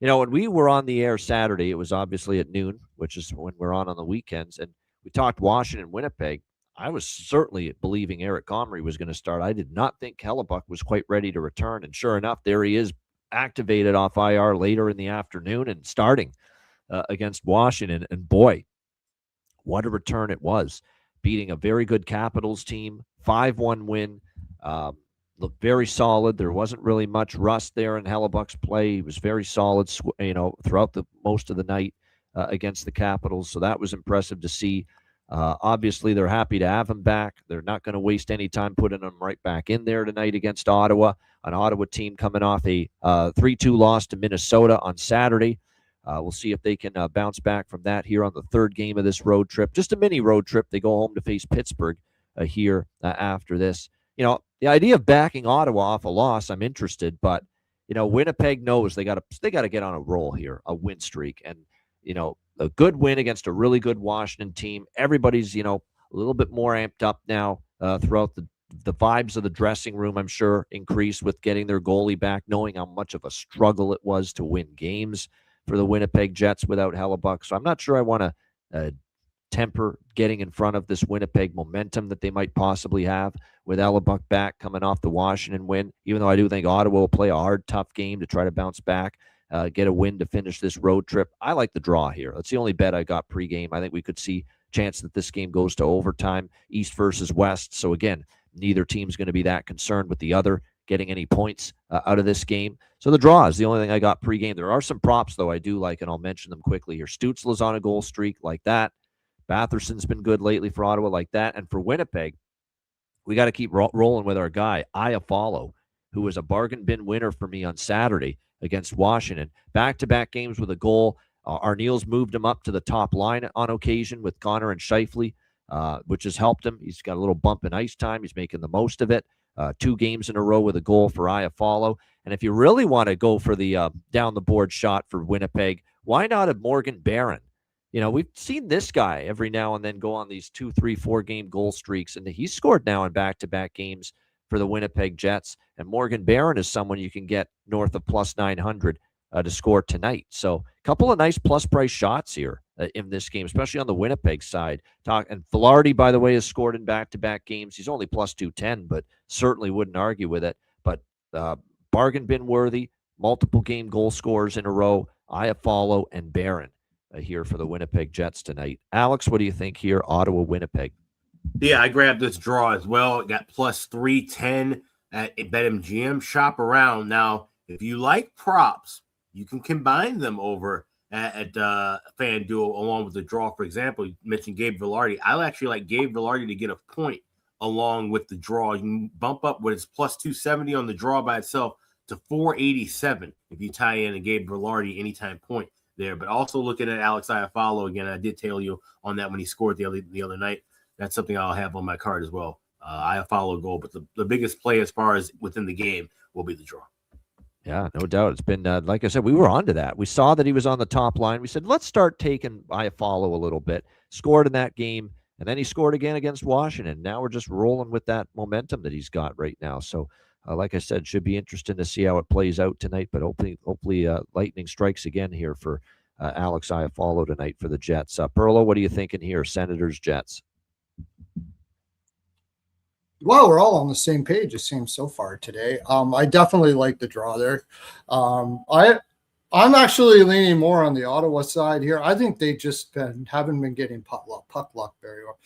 You know, when we were on the air Saturday, it was obviously at noon, which is when we're on the weekends, and we talked Washington, Winnipeg. I was certainly believing Eric Comrie was going to start. I did not think Hellebuck was quite ready to return, and sure enough, there he is, activated off IR later in the afternoon and starting against Washington. And boy, what a return it was, beating a very good Capitals team, 5-1 win. Looked very solid. There wasn't really much rust there in Hellebuck's play. He was very solid, throughout the most of the night against the Capitals. So that was impressive to see. Obviously, they're happy to have him back. They're not going to waste any time putting him right back in there tonight against Ottawa, an Ottawa team coming off a 3-2 loss to Minnesota on Saturday. We'll see if they can bounce back from that here on the third game of this road trip. Just a mini road trip. They go home to face Pittsburgh here after this. You know, the idea of backing Ottawa off a loss, I'm interested, but Winnipeg knows they got to get on a roll here, a win streak, and a good win against a really good Washington team. Everybody's a little bit more amped up now throughout the vibes of the dressing room. I'm sure increased with getting their goalie back, knowing how much of a struggle it was to win games for the Winnipeg Jets without Hellebuck. So I'm not sure I want to temper getting in front of this Winnipeg momentum that they might possibly have with Hellebuck back coming off the Washington win, even though I do think Ottawa will play a hard, tough game to try to bounce back, get a win to finish this road trip. I like the draw here. That's the only bet I got pregame. I think we could see a chance that this game goes to overtime, East versus West. So again, neither team's going to be that concerned with the other getting any points out of this game. So the draw is the only thing I got pregame. There are some props, though, I do like, and I'll mention them quickly here. Stützle's on a goal streak, like that. Batherson's been good lately for Ottawa, like that. And for Winnipeg, we got to keep rolling with our guy, Iafallo, who was a bargain bin winner for me on Saturday against Washington. Back-to-back games with a goal. Arneal's moved him up to the top line on occasion with Connor and Scheifele, which has helped him. He's got a little bump in ice time. He's making the most of it. 2 games in a row with a goal for Iafallo. And if you really want to go for the down-the-board shot for Winnipeg, why not a Morgan Barron? We've seen this guy every now and then go on these 2, 3, 4-game goal streaks, and he's scored now in back-to-back games for the Winnipeg Jets. And Morgan Barron is someone you can get north of plus 900 to score tonight. So a couple of nice plus-price shots here in this game, especially on the Winnipeg side. And Velarde, by the way, has scored in back-to-back games. He's only plus 210, but certainly wouldn't argue with it. But bargain bin worthy. multiple game goal scorers in a row, Iafallo and Barron here for the Winnipeg Jets tonight. Alex, what do you think here? Ottawa, Winnipeg. Yeah, I grabbed this draw as well. It got plus 310 at BetMGM. Shop around. Now, if you like props, you can combine them over at FanDuel along with the draw. For example, you mentioned Gabe Vilardi. I actually like Gabe Vilardi to get a point along with the draw. You can bump up what is plus 270 on the draw by itself to 487 if you tie in a Gabe Vilardi anytime point there. But also looking at Alex Iafallo again, I did tell you on that when he scored the other night. That's something I'll have on my card as well. Iafallo goal, but the biggest play as far as within the game will be the draw. Yeah, no doubt. It's been, like I said, we were on to that. We saw that he was on the top line. We said, let's start taking Iafallo a little bit. Scored in that game, and then he scored again against Washington. Now we're just rolling with that momentum that he's got right now. So, like I said, should be interesting to see how it plays out tonight, but hopefully lightning strikes again here for Alex Iafallo tonight for the Jets. Perlo, what are you thinking here? Senators, Jets. Well, we're all on the same page, it seems, so far today. I definitely like the draw there. I'm actually leaning more on the Ottawa side here. I think they just haven't been getting puck luck very well.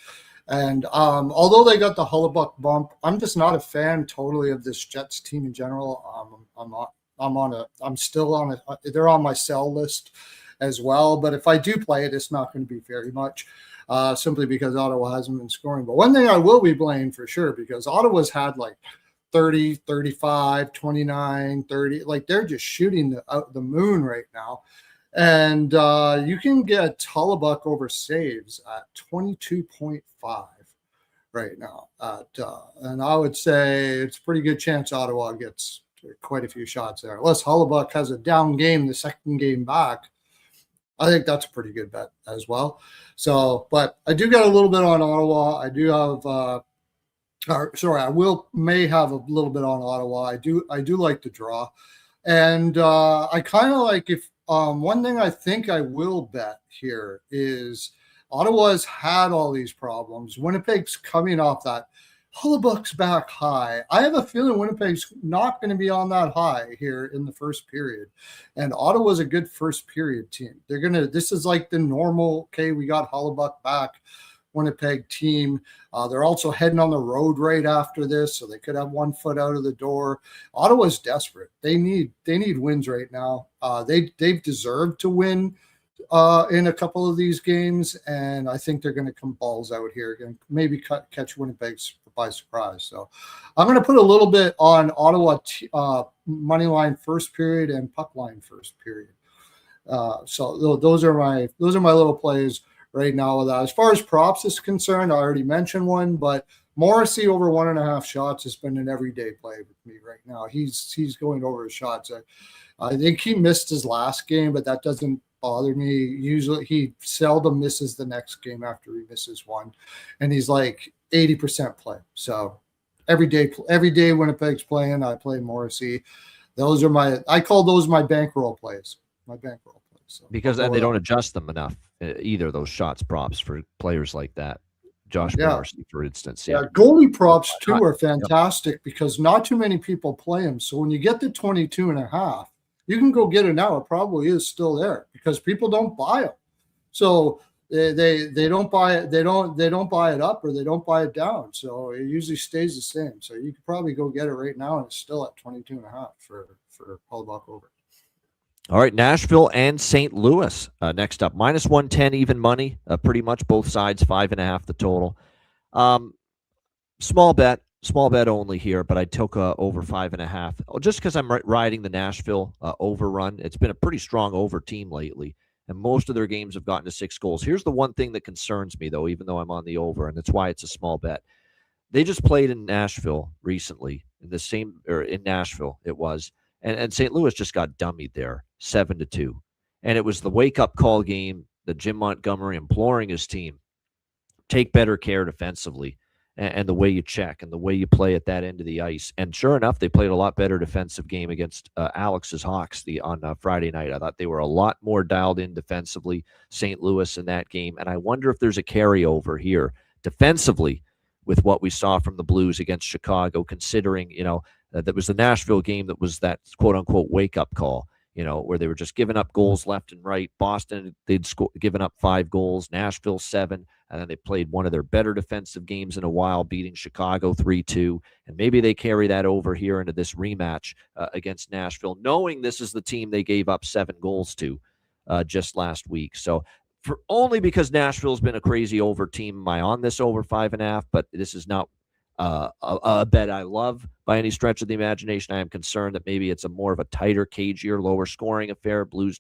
And although they got the Hellebuyck bump, I'm just not a fan totally of this Jets team in general. I'm still on it. They're on my sell list as well. But if I do play it, it's not going to be very much. Simply because Ottawa hasn't been scoring. But one thing I will be playing for sure, because Ottawa's had like 30, 35, 29, 30. Like they're just shooting the moon right now. And you can get Hellebuyck over saves at 22.5 right now. And I would say it's a pretty good chance Ottawa gets quite a few shots there. Unless Hellebuyck has a down game the second game back, I think that's a pretty good bet as well. So, but I do get a little bit on Ottawa. I do have, may have a little bit on Ottawa. I do like the draw, and I kind of like if one thing I think I will bet here is Ottawa's had all these problems. Winnipeg's coming off that. Hellebuyck's back high. I have a feeling Winnipeg's not going to be on that high here in the first period. And Ottawa's a good first period team. This is like the normal, okay, we got Hellebuyck back, Winnipeg team. They're also heading on the road right after this, so they could have 1 foot out of the door. Ottawa's desperate. They need wins right now. They've deserved to win in a couple of these games, and I think they're going to come balls out here and maybe catch Winnipeg by surprise. So I'm going to put a little bit on Ottawa money line first period and puck line first period. So those are my little plays right now with that. As far as props is concerned, I already mentioned one, but Morrissey over 1.5 shots has been an everyday play with me right now. He's going over his shots. I think he missed his last game, but that doesn't bother me. Usually he seldom misses the next game after he misses one, and he's like 80% play. So every day Winnipeg's playing, I play Morrissey. I call those my bankroll plays. So because they don't adjust them enough, either those shots props for players like that. Josh Morrissey, for instance. Yeah, goalie props too are fantastic because not too many people play them. So when you get to 22.5, you can go get it now. It probably is still there because people don't buy them. So they don't buy it. They don't buy it up or they don't buy it down. So it usually stays the same. So you could probably go get it right now and it's still at 22.5 for Hellebuyck over. All right, Nashville and St. Louis next up. -110 even money, pretty much both sides, 5.5 the total. Small bet only here, but I took over 5.5 just because I'm riding the Nashville overrun. It's been a pretty strong over team lately, and most of their games have gotten to 6 goals. Here's the one thing that concerns me, though, even though I'm on the over, and that's why it's a small bet. They just played in Nashville recently, in Nashville it was, and St. Louis just got dummied there, 7-2. And it was the wake-up call game, the Jim Montgomery imploring his team, take better care defensively, and the way you check and the way you play at that end of the ice. And sure enough, they played a lot better defensive game against Alex's Hawks on Friday night. I thought they were a lot more dialed in defensively, St. Louis, in that game. And I wonder if there's a carryover here defensively with what we saw from the Blues against Chicago, considering, that was the Nashville game that was that quote unquote wake up call, where they were just giving up goals left and right. Boston, they'd given up 5 goals, Nashville 7, and then they played one of their better defensive games in a while, beating Chicago 3-2. And maybe they carry that over here into this rematch against Nashville, knowing this is the team they gave up 7 goals to just last week. So only because Nashville's been a crazy over team, am I on this over 5.5, but this is not a bet I love by any stretch of the imagination. I am concerned that maybe it's a more of a tighter, cagier, lower scoring affair. Blues,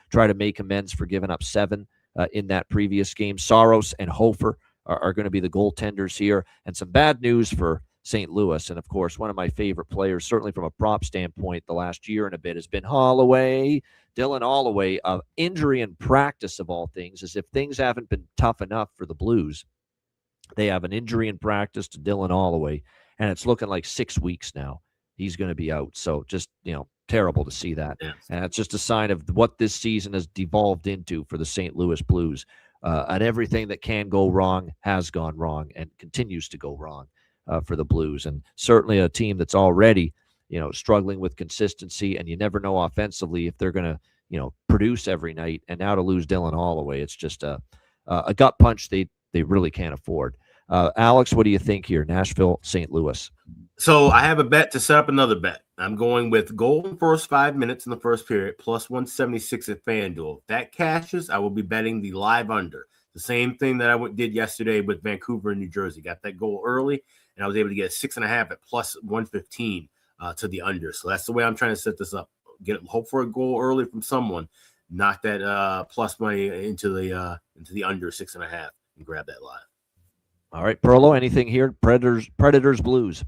try to make amends for giving up 7 in that previous game. Saros and Hofer are going to be the goaltenders here. And some bad news for St. Louis. And of course, one of my favorite players, certainly from a prop standpoint, the last year and a bit has been Holloway. Dylan Holloway, of injury and practice of all things, as if things haven't been tough enough for the Blues. They have an injury in practice to Dylan Holloway, and it's looking like 6 weeks now. He's going to be out. So just, terrible to see that. Yes. And it's just a sign of what this season has devolved into for the St. Louis Blues. And everything that can go wrong has gone wrong and continues to go wrong for the Blues. And certainly a team that's already, struggling with consistency, and you never know offensively if they're going to, produce every night. And now to lose Dylan Holloway, it's just a gut punch they really can't afford. Alex, what do you think here? Nashville, St. Louis. So I have a bet to set up another bet. I'm going with goal in first 5 minutes in the first period, plus 176 at FanDuel. If that cashes, I will be betting the live under. The same thing that I did yesterday with Vancouver and New Jersey. Got that goal early, and I was able to get 6.5 at plus 115 to the under. So that's the way I'm trying to set this up. Hope for a goal early from someone. Knock that plus money into the under 6.5 and grab that live. All right, Perlo, anything here? Predators, Blues.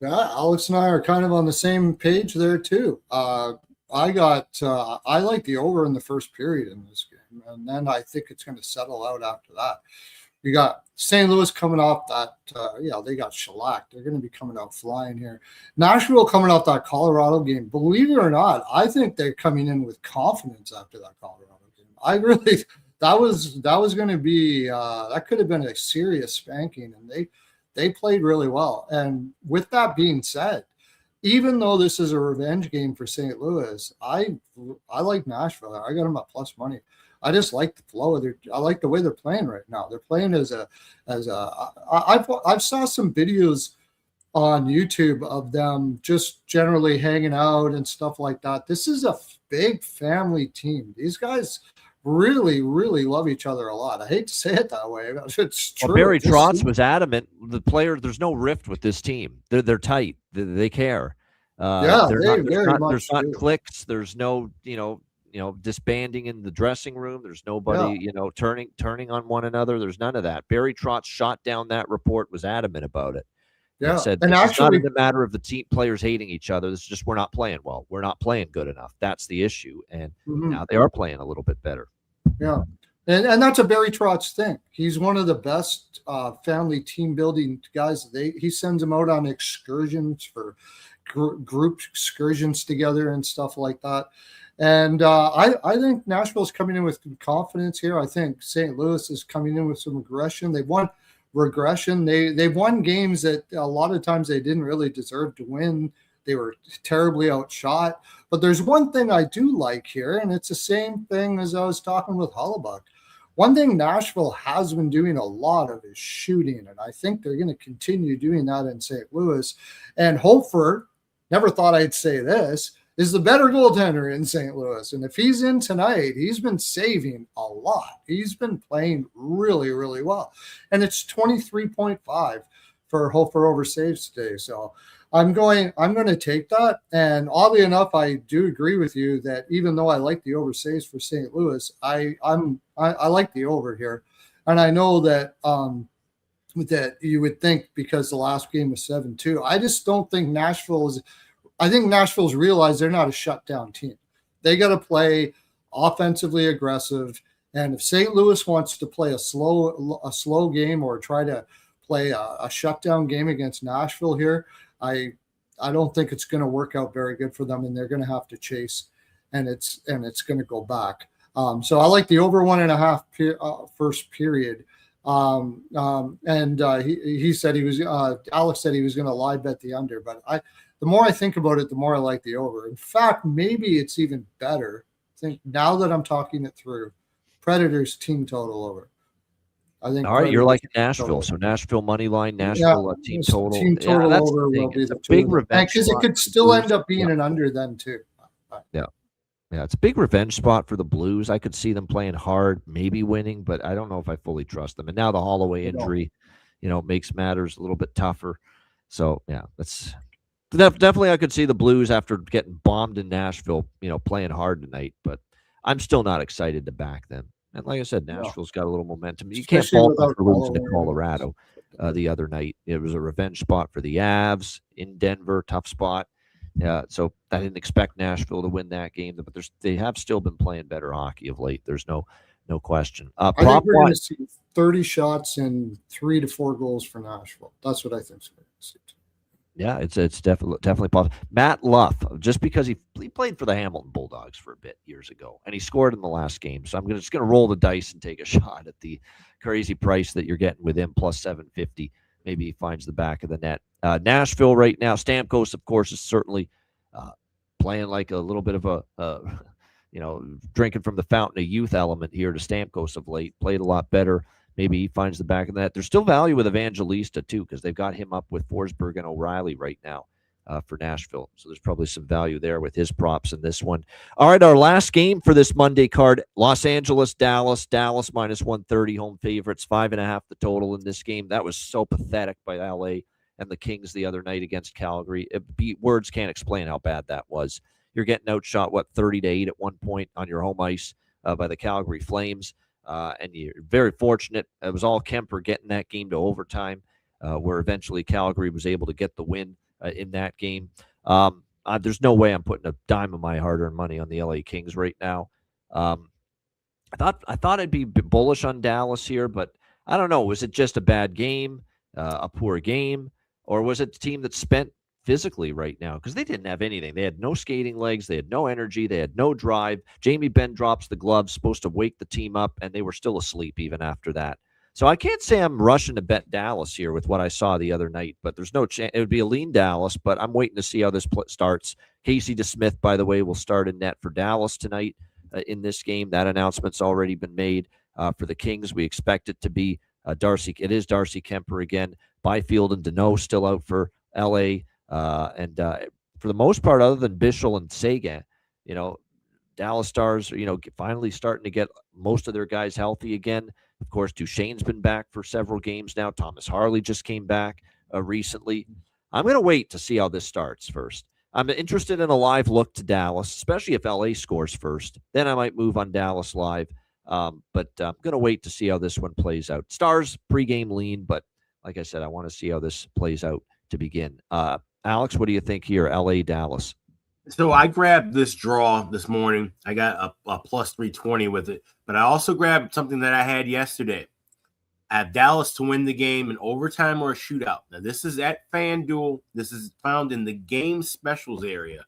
Yeah, Alex and I are kind of on the same page there too. I like the over in the first period in this game, and then I think it's going to settle out after that. You got St. Louis coming off that, they got shellacked. They're going to be coming out flying here. Nashville coming off that Colorado game. Believe it or not, I think they're coming in with confidence after that Colorado game. I really, that was going to be, that could have been a serious spanking, and they played really well. And with that being said, even though this is a revenge game for St. Louis, I like Nashville. I got them at plus money. I just like the flow of I like the way they're playing right now. They're playing I've saw some videos on YouTube of them just generally hanging out and stuff like that. This is a big family team. These guys really, really love each other a lot. I hate to say it that way, but it's true. Well, Barry Trotz was adamant. The player, there's no rift with this team. They're tight. They care. There's not cliques. There's no, disbanding in the dressing room. There's nobody, turning on one another. There's none of that. Barry Trotz shot down that report, was adamant about it. Yeah. Said, and actually, it's not even a matter of the team players hating each other. This is just, we're not playing well. We're not playing good enough. That's the issue. And now they are playing a little bit better. Yeah. And that's a Barry Trotz thing. He's one of the best family team building guys. He sends them out on excursions for group excursions together and stuff like that. And I think Nashville's coming in with confidence here. I think St. Louis is coming in with some aggression. They've won regression. They've won games that a lot of times they didn't really deserve to win. They were terribly outshot. But there's one thing I do like here, and it's the same thing as I was talking with Hellebuyck. One thing Nashville has been doing a lot of is shooting, and I think they're going to continue doing that in St. Louis. And Hofer, never thought I'd say this, is the better goaltender in St. Louis. And if he's in tonight, he's been saving a lot. He's been playing really, really well. And it's 23.5 for Hofer over saves today. So I'm going to take that. And oddly enough, I do agree with you that even though I like the over saves for St. Louis, I like the over here. And I know that that you would think because the last game was 7-2. I just don't think I think Nashville's realized they're not a shutdown team. They got to play offensively aggressive. And if St. Louis wants to play a slow game or try to play a shutdown game against Nashville here, I don't think it's going to work out very good for them, and they're going to have to chase, and it's going to go back. So I like the over 1.5 first period He said he was. Alex said he was going to live bet the under, but the more I think about it, the more I like the over. In fact, maybe it's even better. I think now that I'm talking it through, Predators team total over. I think. All right, you're like Nashville, so Nashville money line, Nashville team total. Team total that's over the thing. will be It's the a big two revenge because it spot could for still Blues. end up being an under then too. Yeah, it's a big revenge spot for the Blues. I could see them playing hard, maybe winning, but I don't know if I fully trust them. And now the Holloway injury, makes matters a little bit tougher. So yeah, that's definitely I could see the Blues after getting bombed in Nashville, playing hard tonight. But I'm still not excited to back them. And like I said, Nashville's got a little momentum. You can't fault them for losing to Colorado the other night. It was a revenge spot for the Avs in Denver, tough spot. Yeah, so I didn't expect Nashville to win that game, but they have still been playing better hockey of late. There's no question. I think we're going to see 30 shots and 3 to 4 goals for Nashville. That's what I think. Yeah, it's definitely possible. Matt Luff, just because he played for the Hamilton Bulldogs for a bit years ago, and he scored in the last game. So I'm just going to roll the dice and take a shot at the crazy price that you're getting with him, plus 750. Maybe he finds the back of the net. Nashville right now, Stamkos, of course, is certainly playing like a little bit of a drinking from the fountain of youth element here to Stamkos of late. Played a lot better. Maybe he finds the back of that. There's still value with Evangelista, too, because they've got him up with Forsberg and O'Reilly right now for Nashville. So there's probably some value there with his props in this one. All right, our last game for this Monday card, Los Angeles, Dallas. Dallas minus 130, home favorites, 5.5 the total in this game. That was so pathetic by L.A. and the Kings the other night against Calgary. Words can't explain how bad that was. You're getting outshot, 30-8 at one point on your home ice by the Calgary Flames. And you're very fortunate. It was all Kemper getting that game to overtime, where eventually Calgary was able to get the win in that game. There's no way I'm putting a dime of my hard-earned money on the LA Kings right now. I thought I'd be bullish on Dallas here, but I don't know. Was it just a bad game, a poor game, or was it the team that spent physically right now? Because they didn't have anything. They had no skating legs. They had no energy. They had no drive. Jamie Benn drops the gloves, supposed to wake the team up, and they were still asleep even after that. So I can't say I'm rushing to bet Dallas here with what I saw the other night, but there's no chance. It would be a lean Dallas, but I'm waiting to see how this starts. Casey DeSmith, by the way, will start in net for Dallas tonight in this game. That announcement's already been made. For the Kings, we expect it to be Darcy. It is Darcy Kemper again. Byfield and Deneau still out for L.A., and for the most part, other than Bichel and Seguin, Dallas Stars, finally starting to get most of their guys healthy again. Of course, Duchesne's been back for several games now. Thomas Harley just came back recently. I'm going to wait to see how this starts first. I'm interested in a live look to Dallas, especially if LA scores first. Then I might move on Dallas live. But I'm going to wait to see how this one plays out. Stars pregame lean, but like I said, I want to see how this plays out to begin. Alex, what do you think here? LA, Dallas. So I grabbed this draw this morning. I got a plus 320 with it, but I also grabbed something that I had yesterday. I have Dallas to win the game in overtime or a shootout. Now, this is at FanDuel. This is found in the game specials area.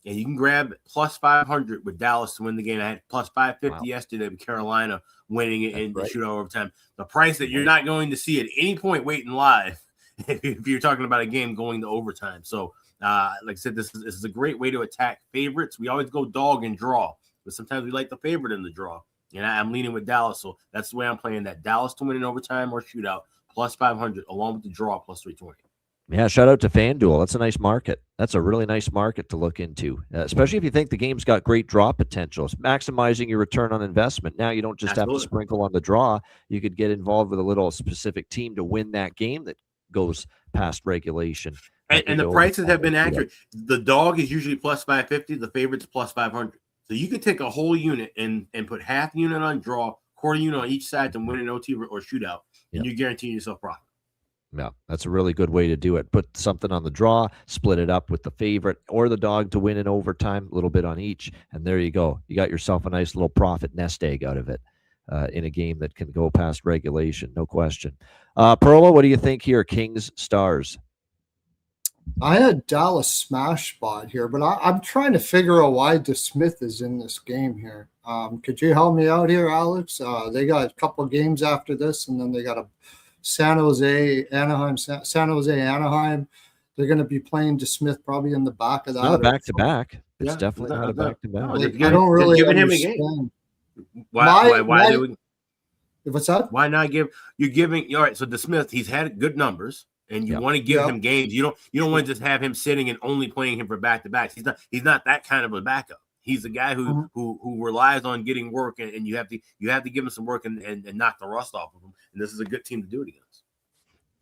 And you can grab plus 500 with Dallas to win the game. I had plus 550 yesterday with Carolina winning it in the shootout overtime. The price that you're not going to see at any point waiting live if you're talking about a game going to overtime. So, like I said, this is a great way to attack favorites. We always go dog and draw, but sometimes we like the favorite in the draw. And I'm leaning with Dallas, so that's the way I'm playing that. Dallas to win in overtime or shootout, plus 500, along with the draw, plus 320. Yeah, shout out to FanDuel. That's a nice market. That's a really nice market to look into, especially if you think the game's got great draw potential. It's maximizing your return on investment. Now you don't just have to sprinkle on the draw. You could get involved with a little specific team to win that game that goes past regulation. And the prices have been accurate. The dog is usually plus 550. The favorite's plus 500. So you could take a whole unit and put half unit on draw, quarter unit on each side to win an OT or shootout, and you're guaranteeing yourself profit. Yeah, that's a really good way to do it. Put something on the draw, split it up with the favorite or the dog to win in overtime, a little bit on each, and there you go. You got yourself a nice little profit nest egg out of it in a game that can go past regulation, no question. Perla, what do you think here? Kings, Stars. I had Dallas smash spot here, but I'm trying to figure out why DeSmith is in this game here. Could you help me out here, Alex? They got a couple games after this, and then they got a San Jose, Anaheim. They're going to be playing DeSmith probably in the back of that. Not a back-to-back. It's Yeah, definitely not a back-to-back. No, I don't really giving him a understand. game. Why What's that? Why not give? You're giving. All right. So DeSmith, he's had good numbers, and you want to give him games. You don't want to just have him sitting and only playing him for back-to-backs. He's not that kind of a backup. He's a guy who relies on getting work, and you have to give him some work and knock the rust off of him. And this is a good team to do it against.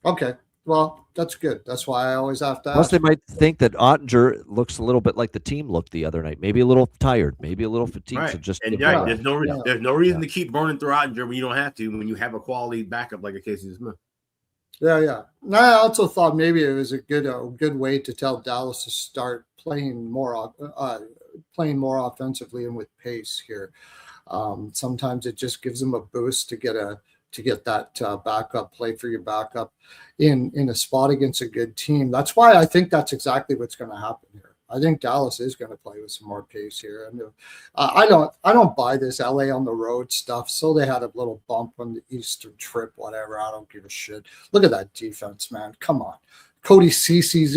Okay. Well, that's good. That's why I always have to Plus, ask. they might think that Ottinger looks a little bit like the team looked the other night. Maybe a little tired, maybe a little fatigued. Right. So just there's no reason to keep burning through Ottinger when you don't have to. When you have a quality backup like a Casey Smith. Yeah. No, I also thought maybe it was a good way to tell Dallas to start playing more offensively and with pace here. Sometimes it just gives them a boost to get that backup play for your backup in a spot against a good team. That's why I think that's exactly what's going to happen here. I think Dallas is going to play with some more pace here. And I don't buy this LA on the road stuff. So they had a little bump on the Eastern trip, whatever. I don't give a shit. Look at that defense, man. Come on. Cody Cece's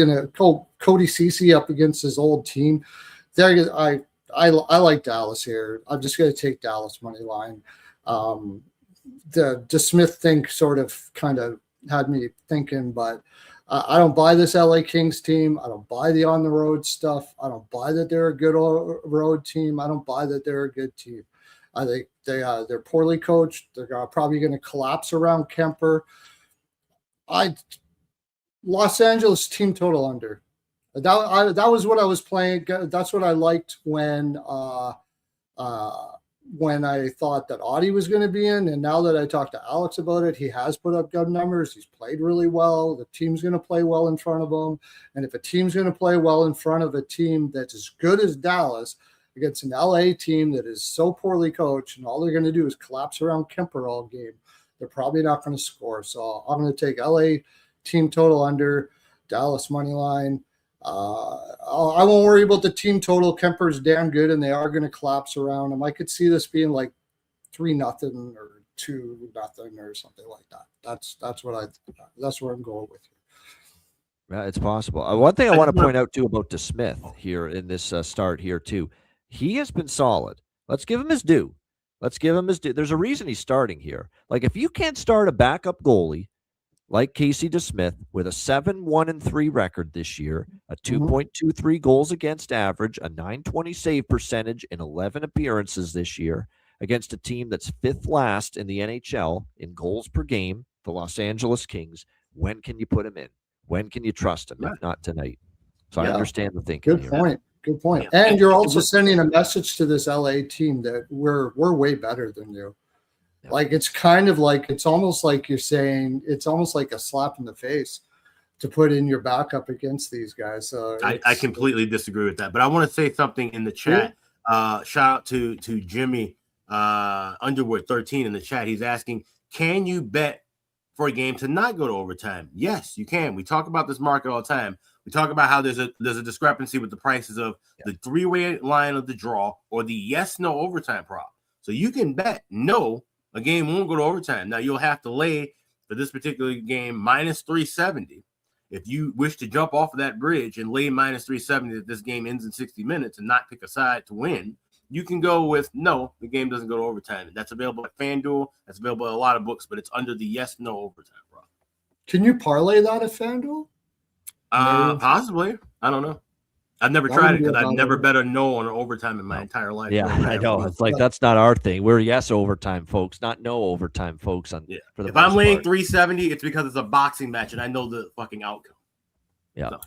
Cody Cece up against his old team. There, I like Dallas here. I'm just going to take Dallas money line. The DeSmith thing sort of kind of had me thinking, but I don't buy this LA Kings team. I don't buy the on the road stuff. I don't buy that they're a good road team. I don't buy that they're a good team. I think they're poorly coached. They're probably going to collapse around Kemper. Los Angeles team total under. That was what I was playing. That's what I liked when I thought that Audie was going to be in. And now that I talked to Alex about it, he has put up good numbers. He's played really well. The team's going to play well in front of him. And if a team's going to play well in front of a team that's as good as Dallas against an LA team that is so poorly coached and all they're going to do is collapse around Kemper all game, they're probably not going to score. So I'm going to take LA team total under, Dallas money line. I won't worry about the team total. Kemper's damn good, and they are going to collapse around him. I could see this being like 3-0 or 2-0 or something like that. That's where I'm going with you. Yeah, it's possible. One thing I want to point out too about DeSmith here in this start here too, he has been solid. Let's give him his due. There's a reason he's starting here. Like if you can't start a backup goalie like Casey DeSmith with a 7-1-3 record this year, a 2.23 goals against average, a .920 save percentage in 11 appearances this year against a team that's fifth last in the NHL in goals per game, the Los Angeles Kings. When can you put him in? When can you trust him? If not tonight. So I understand the thinking. Good point. And you're also sending a message to this LA team that we're way better than you. Like it's kind of like it's almost like you're saying it's almost like a slap in the face to put in your backup against these guys. So I completely disagree with that. But I want to say something in the chat. Shout out to Jimmy Underwood 13 in the chat. He's asking, can you bet for a game to not go to overtime? Yes, you can. We talk about this market all the time. We talk about how there's a discrepancy with the prices of the three-way line of the draw or the yes/no overtime prop. So you can bet no. A game won't go to overtime. Now, you'll have to lay, for this particular game, minus 370. If you wish to jump off of that bridge and lay minus 370 that this game ends in 60 minutes and not pick a side to win, you can go with, no, the game doesn't go to overtime. That's available at FanDuel. That's available at a lot of books, but it's under the yes/no overtime prop. Can you parlay that at FanDuel? Possibly. I don't know. I've never tried it because I've never bet a no on an overtime in my entire life. Yeah, I know. It's like that's not our thing. We're yes overtime folks, not no overtime folks. If I'm laying 370, it's because it's a boxing match and I know the fucking outcome. Yeah.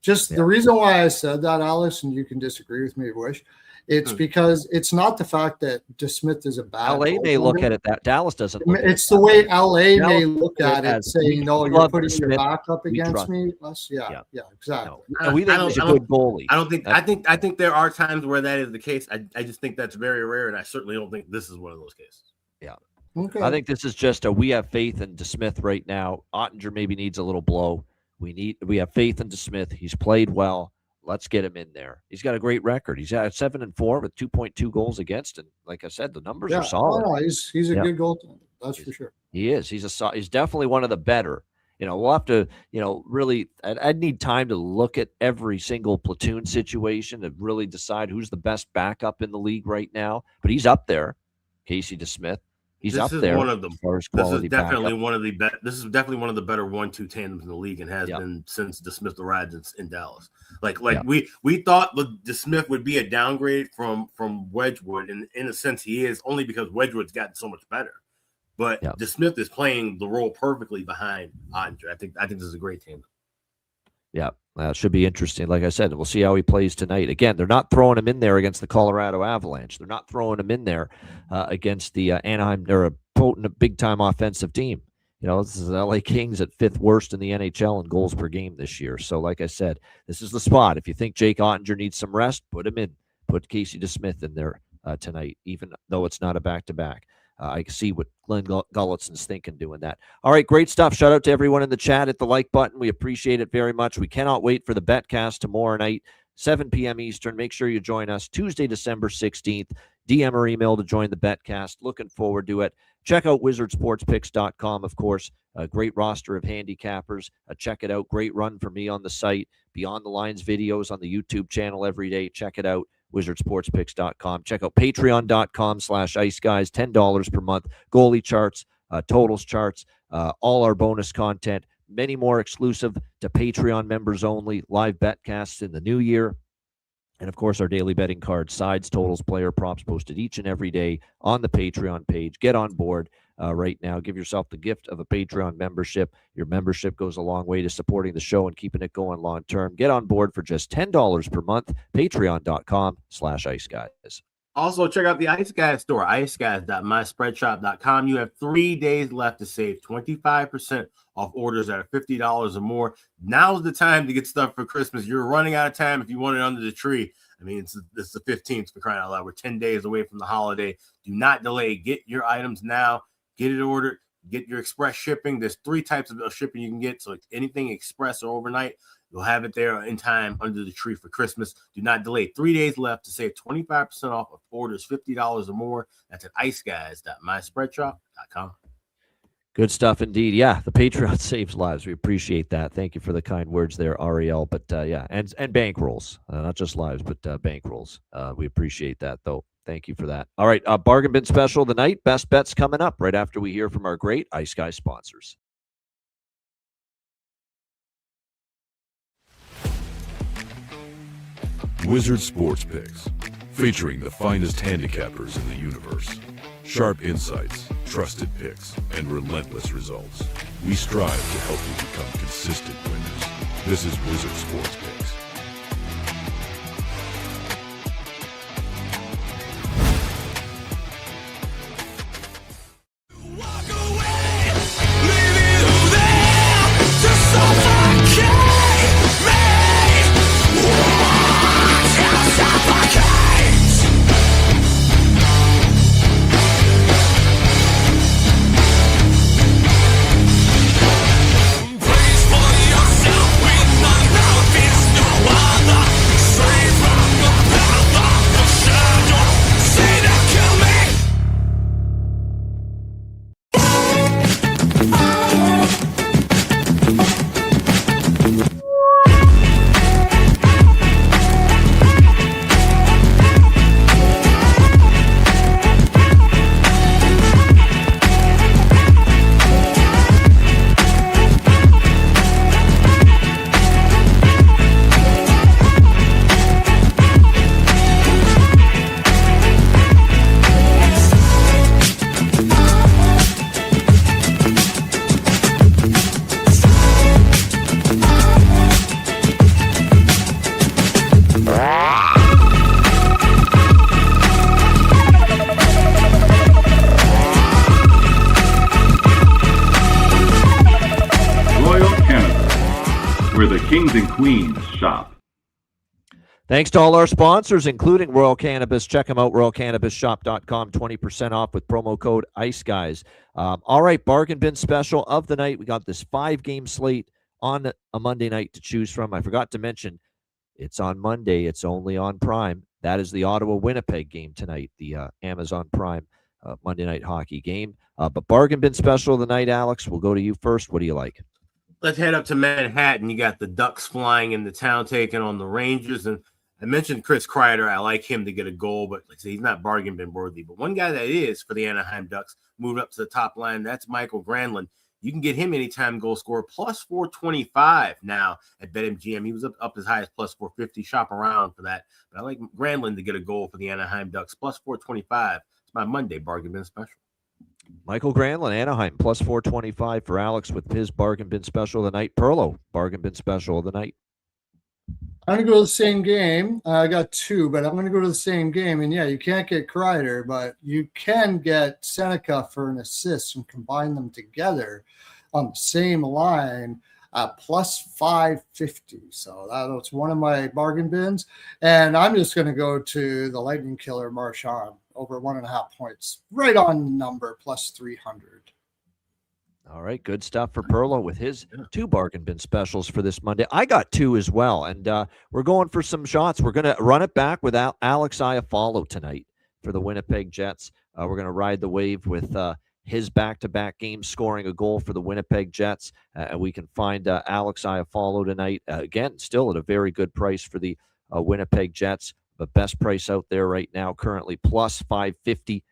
So. The reason why I said that, Alice, and you can disagree with me if you wish, it's because it's not the fact that DeSmith is a bad LA may look at it that Dallas doesn't. It's the way LA may look at it, saying, "No, you're putting your back up against me." Yeah, exactly. No. We think he's a good goalie. I think there are times where that is the case. I just think that's very rare, and I certainly don't think this is one of those cases. Yeah. Okay. I think this is just we have faith in DeSmith right now. Ottinger maybe needs a little blow. We have faith in DeSmith. He's played well. Let's get him in there. He's got a great record. He's at 7-4 with 2.2 goals against, and like I said, the numbers are solid. Oh, he's a good goaltender. That's for sure. He is. He's definitely one of the better. We'll have to, really. I'd need time to look at every single platoon situation to really decide who's the best backup in the league right now. But he's up there, Casey DeSmith. He's up there. One of them. This is definitely one of the better 1-2 tandems in the league, and has been since DeSmith arrived in Dallas. We thought DeSmith would be a downgrade from Wedgwood, and in a sense he is, only because Wedgwood's gotten so much better. But DeSmith is playing the role perfectly behind Andre. I think this is a great tandem. Yeah, should be interesting. Like I said, we'll see how he plays tonight. Again, they're not throwing him in there against the Colorado Avalanche. They're not throwing him in there against the Anaheim. They're a potent, big-time offensive team. This is the LA Kings at 5th worst in the NHL in goals per game this year. So, like I said, this is the spot. If you think Jake Ottinger needs some rest, put him in. Put Casey DeSmith in there tonight, even though it's not a back-to-back. I see what Glenn Gullitson's thinking doing that. All right, great stuff. Shout out to everyone in the chat. Hit the like button. We appreciate it very much. We cannot wait for the Betcast tomorrow night, 7 p.m. Eastern. Make sure you join us Tuesday, December 16th. DM or email to join the Betcast. Looking forward to it. Check out wizardsportspicks.com, of course. A great roster of handicappers. Check it out. Great run for me on the site. Beyond the Lines videos on the YouTube channel every day. Check it out. wizardsportspicks.com. Check out patreon.com/iceguys, $10 per month. Goalie charts, totals charts, all our bonus content, many more exclusive to Patreon members only, live betcasts in the new year. And, of course, our daily betting cards, sides, totals, player props posted each and every day on the Patreon page. Get on board right now. Give yourself the gift of a Patreon membership. Your membership goes a long way to supporting the show and keeping it going long term. Get on board for just $10 per month. Patreon.com/iceguys. Also, check out the Ice Guys store, iceguys.myspreadshop.com. You have 3 days left to save 25% off orders that are $50 or more. Now's the time to get stuff for Christmas. You're running out of time if you want it under the tree. I mean, it's the 15th, for crying out loud. We're 10 days away from the holiday. Do not delay. Get your items now. Get it ordered. Get your express shipping. There's 3 types of shipping you can get. So anything express or overnight, you'll have it there in time under the tree for Christmas. Do not delay. 3 days left to save 25% off of orders $50 or more. That's at iceguys.myspreadshop.com. Good stuff indeed. Yeah, the Patreon saves lives. We appreciate that. Thank you for the kind words there, Ariel. But and bankrolls, not just lives, but bankrolls. We appreciate that, though. Thank you for that. All right, bargain bin special tonight. Best bets coming up right after we hear from our great Ice Guy sponsors. Wizard Sports Picks, featuring the finest handicappers in the universe. Sharp insights, trusted picks, and relentless results. We strive to help you become consistent winners. This is Wizard Sports Picks. Kings and Queens shop. Thanks to all our sponsors, including Royal Cannabis. Check them out, royalcannabisshop.com, 20% off with promo code IceGuys. All right, bargain bin special of the night. We got this 5-game slate on a Monday night to choose from. I forgot to mention, it's on Monday. It's only on Prime. That is the Ottawa-Winnipeg game tonight, the Amazon Prime Monday night hockey game. But bargain bin special of the night, Alex, we'll go to you first. What do you like? Let's head up to Manhattan. You got the Ducks flying into town, taking on the Rangers. And I mentioned Chris Kreider. I like him to get a goal, but like I said, he's not bargain bin worthy. But one guy that is for the Anaheim Ducks, moved up to the top line, that's Michael Granlund. You can get him anytime goal scorer, plus 425 now at BetMGM. He was up as high as plus 450. Shop around for that. But I like Granlund to get a goal for the Anaheim Ducks, plus 425. It's my Monday bargain bin special. Michael Granlund, Anaheim, plus 425 for Alex with his bargain bin special of the night. Perlo, bargain bin special of the night. I'm going to go to the same game. I got two, but I'm going to go to the same game. And, yeah, you can't get Kreider, but you can get Seneca for an assist and combine them together on the same line at plus 550. So that's one of my bargain bins. And I'm just going to go to the Lightning Killer Marchand over 1.5 points. Right on number, plus 300. All right, good stuff for Perlo with his two bargain bin specials for this Monday. I got two as well, and we're going for some shots. We're going to run it back with Alex Iafallo tonight for the Winnipeg Jets. We're going to ride the wave with his back-to-back games scoring a goal for the Winnipeg Jets. We can find Alex Iafallo tonight. Again, still at a very good price for the Winnipeg Jets. The best price out there right now, currently plus 550.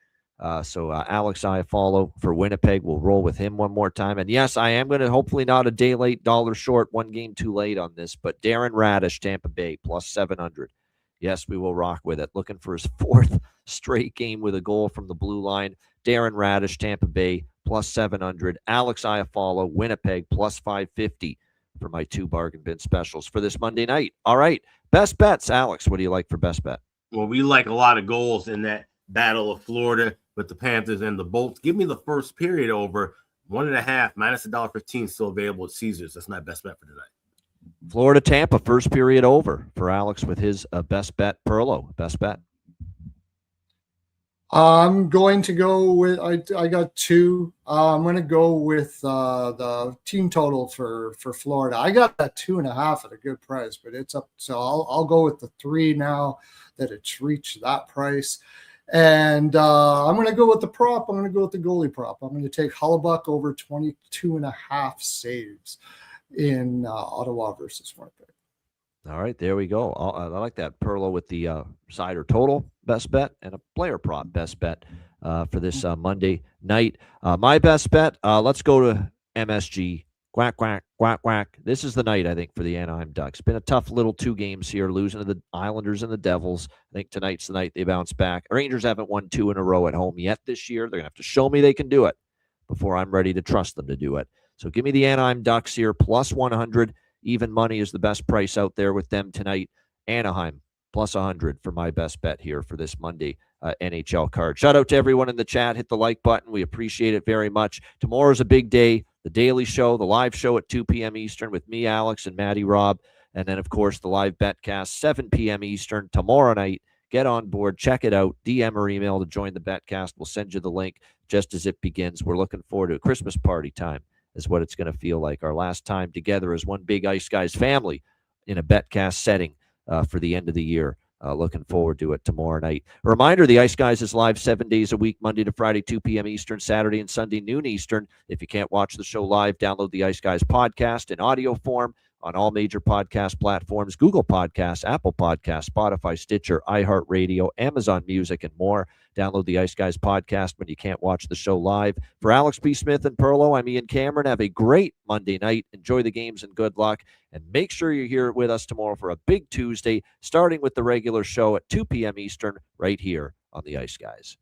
So Alex Iafallo for Winnipeg. We'll roll with him one more time. And yes, I am going to hopefully not a day late, dollar short, one game too late on this. But Darren Radish, Tampa Bay, plus 700. Yes, we will rock with it. Looking for his fourth straight game with a goal from the blue line. Darren Radish, Tampa Bay, plus 700. Alex Iafallo, Winnipeg, plus 550 for my two bargain bin specials for this Monday night. All right, best bets. Alex, what do you like for best bet? Well, we like a lot of goals in that Battle of Florida with the Panthers and the Bolts. Give me the first period over 1.5 minus $1.15 still available at Caesars. That's my best bet for tonight. Florida Tampa first period over for Alex with his best bet. Perlo, best bet. I'm going to go with I got two. I'm going to go with the team total for Florida. I got that 2.5 at a good price, but it's up. So I'll go with the 3 now that it's reached that price. And I'm going to go with the prop. I'm going to go with the goalie prop. I'm going to take Hellebuyck over 22.5 saves in Ottawa versus Winnipeg. All right, there we go. I like that. Perlo with the cider total best bet and a player prop best bet for this Monday night. My best bet, let's go to MSG. Quack, quack, quack, quack. This is the night, I think, for the Anaheim Ducks. Been a tough little 2 games here, losing to the Islanders and the Devils. I think tonight's the night they bounce back. Rangers haven't won 2 in a row at home yet this year. They're going to have to show me they can do it before I'm ready to trust them to do it. So give me the Anaheim Ducks here, plus 100. Even money is the best price out there with them tonight. Anaheim, plus 100 for my best bet here for this Monday NHL card. Shout out to everyone in the chat. Hit the like button. We appreciate it very much. Tomorrow's a big day. The Daily Show, the live show at 2 p.m. Eastern with me, Alex, and Maddie Robb. And then, of course, the live betcast, 7 p.m. Eastern tomorrow night. Get on board. Check it out. DM or email to join the betcast. We'll send you the link just as it begins. We're looking forward to a Christmas party time is what it's going to feel like. Our last time together as one big Ice Guys family in a betcast setting for the end of the year. Looking forward to it tomorrow night. A reminder, the Ice Guys is live 7 days a week, Monday to Friday, 2 p.m. Eastern, Saturday and Sunday, noon Eastern. If you can't watch the show live, download the Ice Guys podcast in audio form on all major podcast platforms, Google Podcasts, Apple Podcasts, Spotify, Stitcher, iHeartRadio, Amazon Music, and more. Download the Ice Guys podcast when you can't watch the show live. For Alex P. Smith and Perlo, I'm Ian Cameron. Have a great Monday night. Enjoy the games and good luck. And make sure you're here with us tomorrow for a big Tuesday, starting with the regular show at 2 p.m. Eastern right here on the Ice Guys.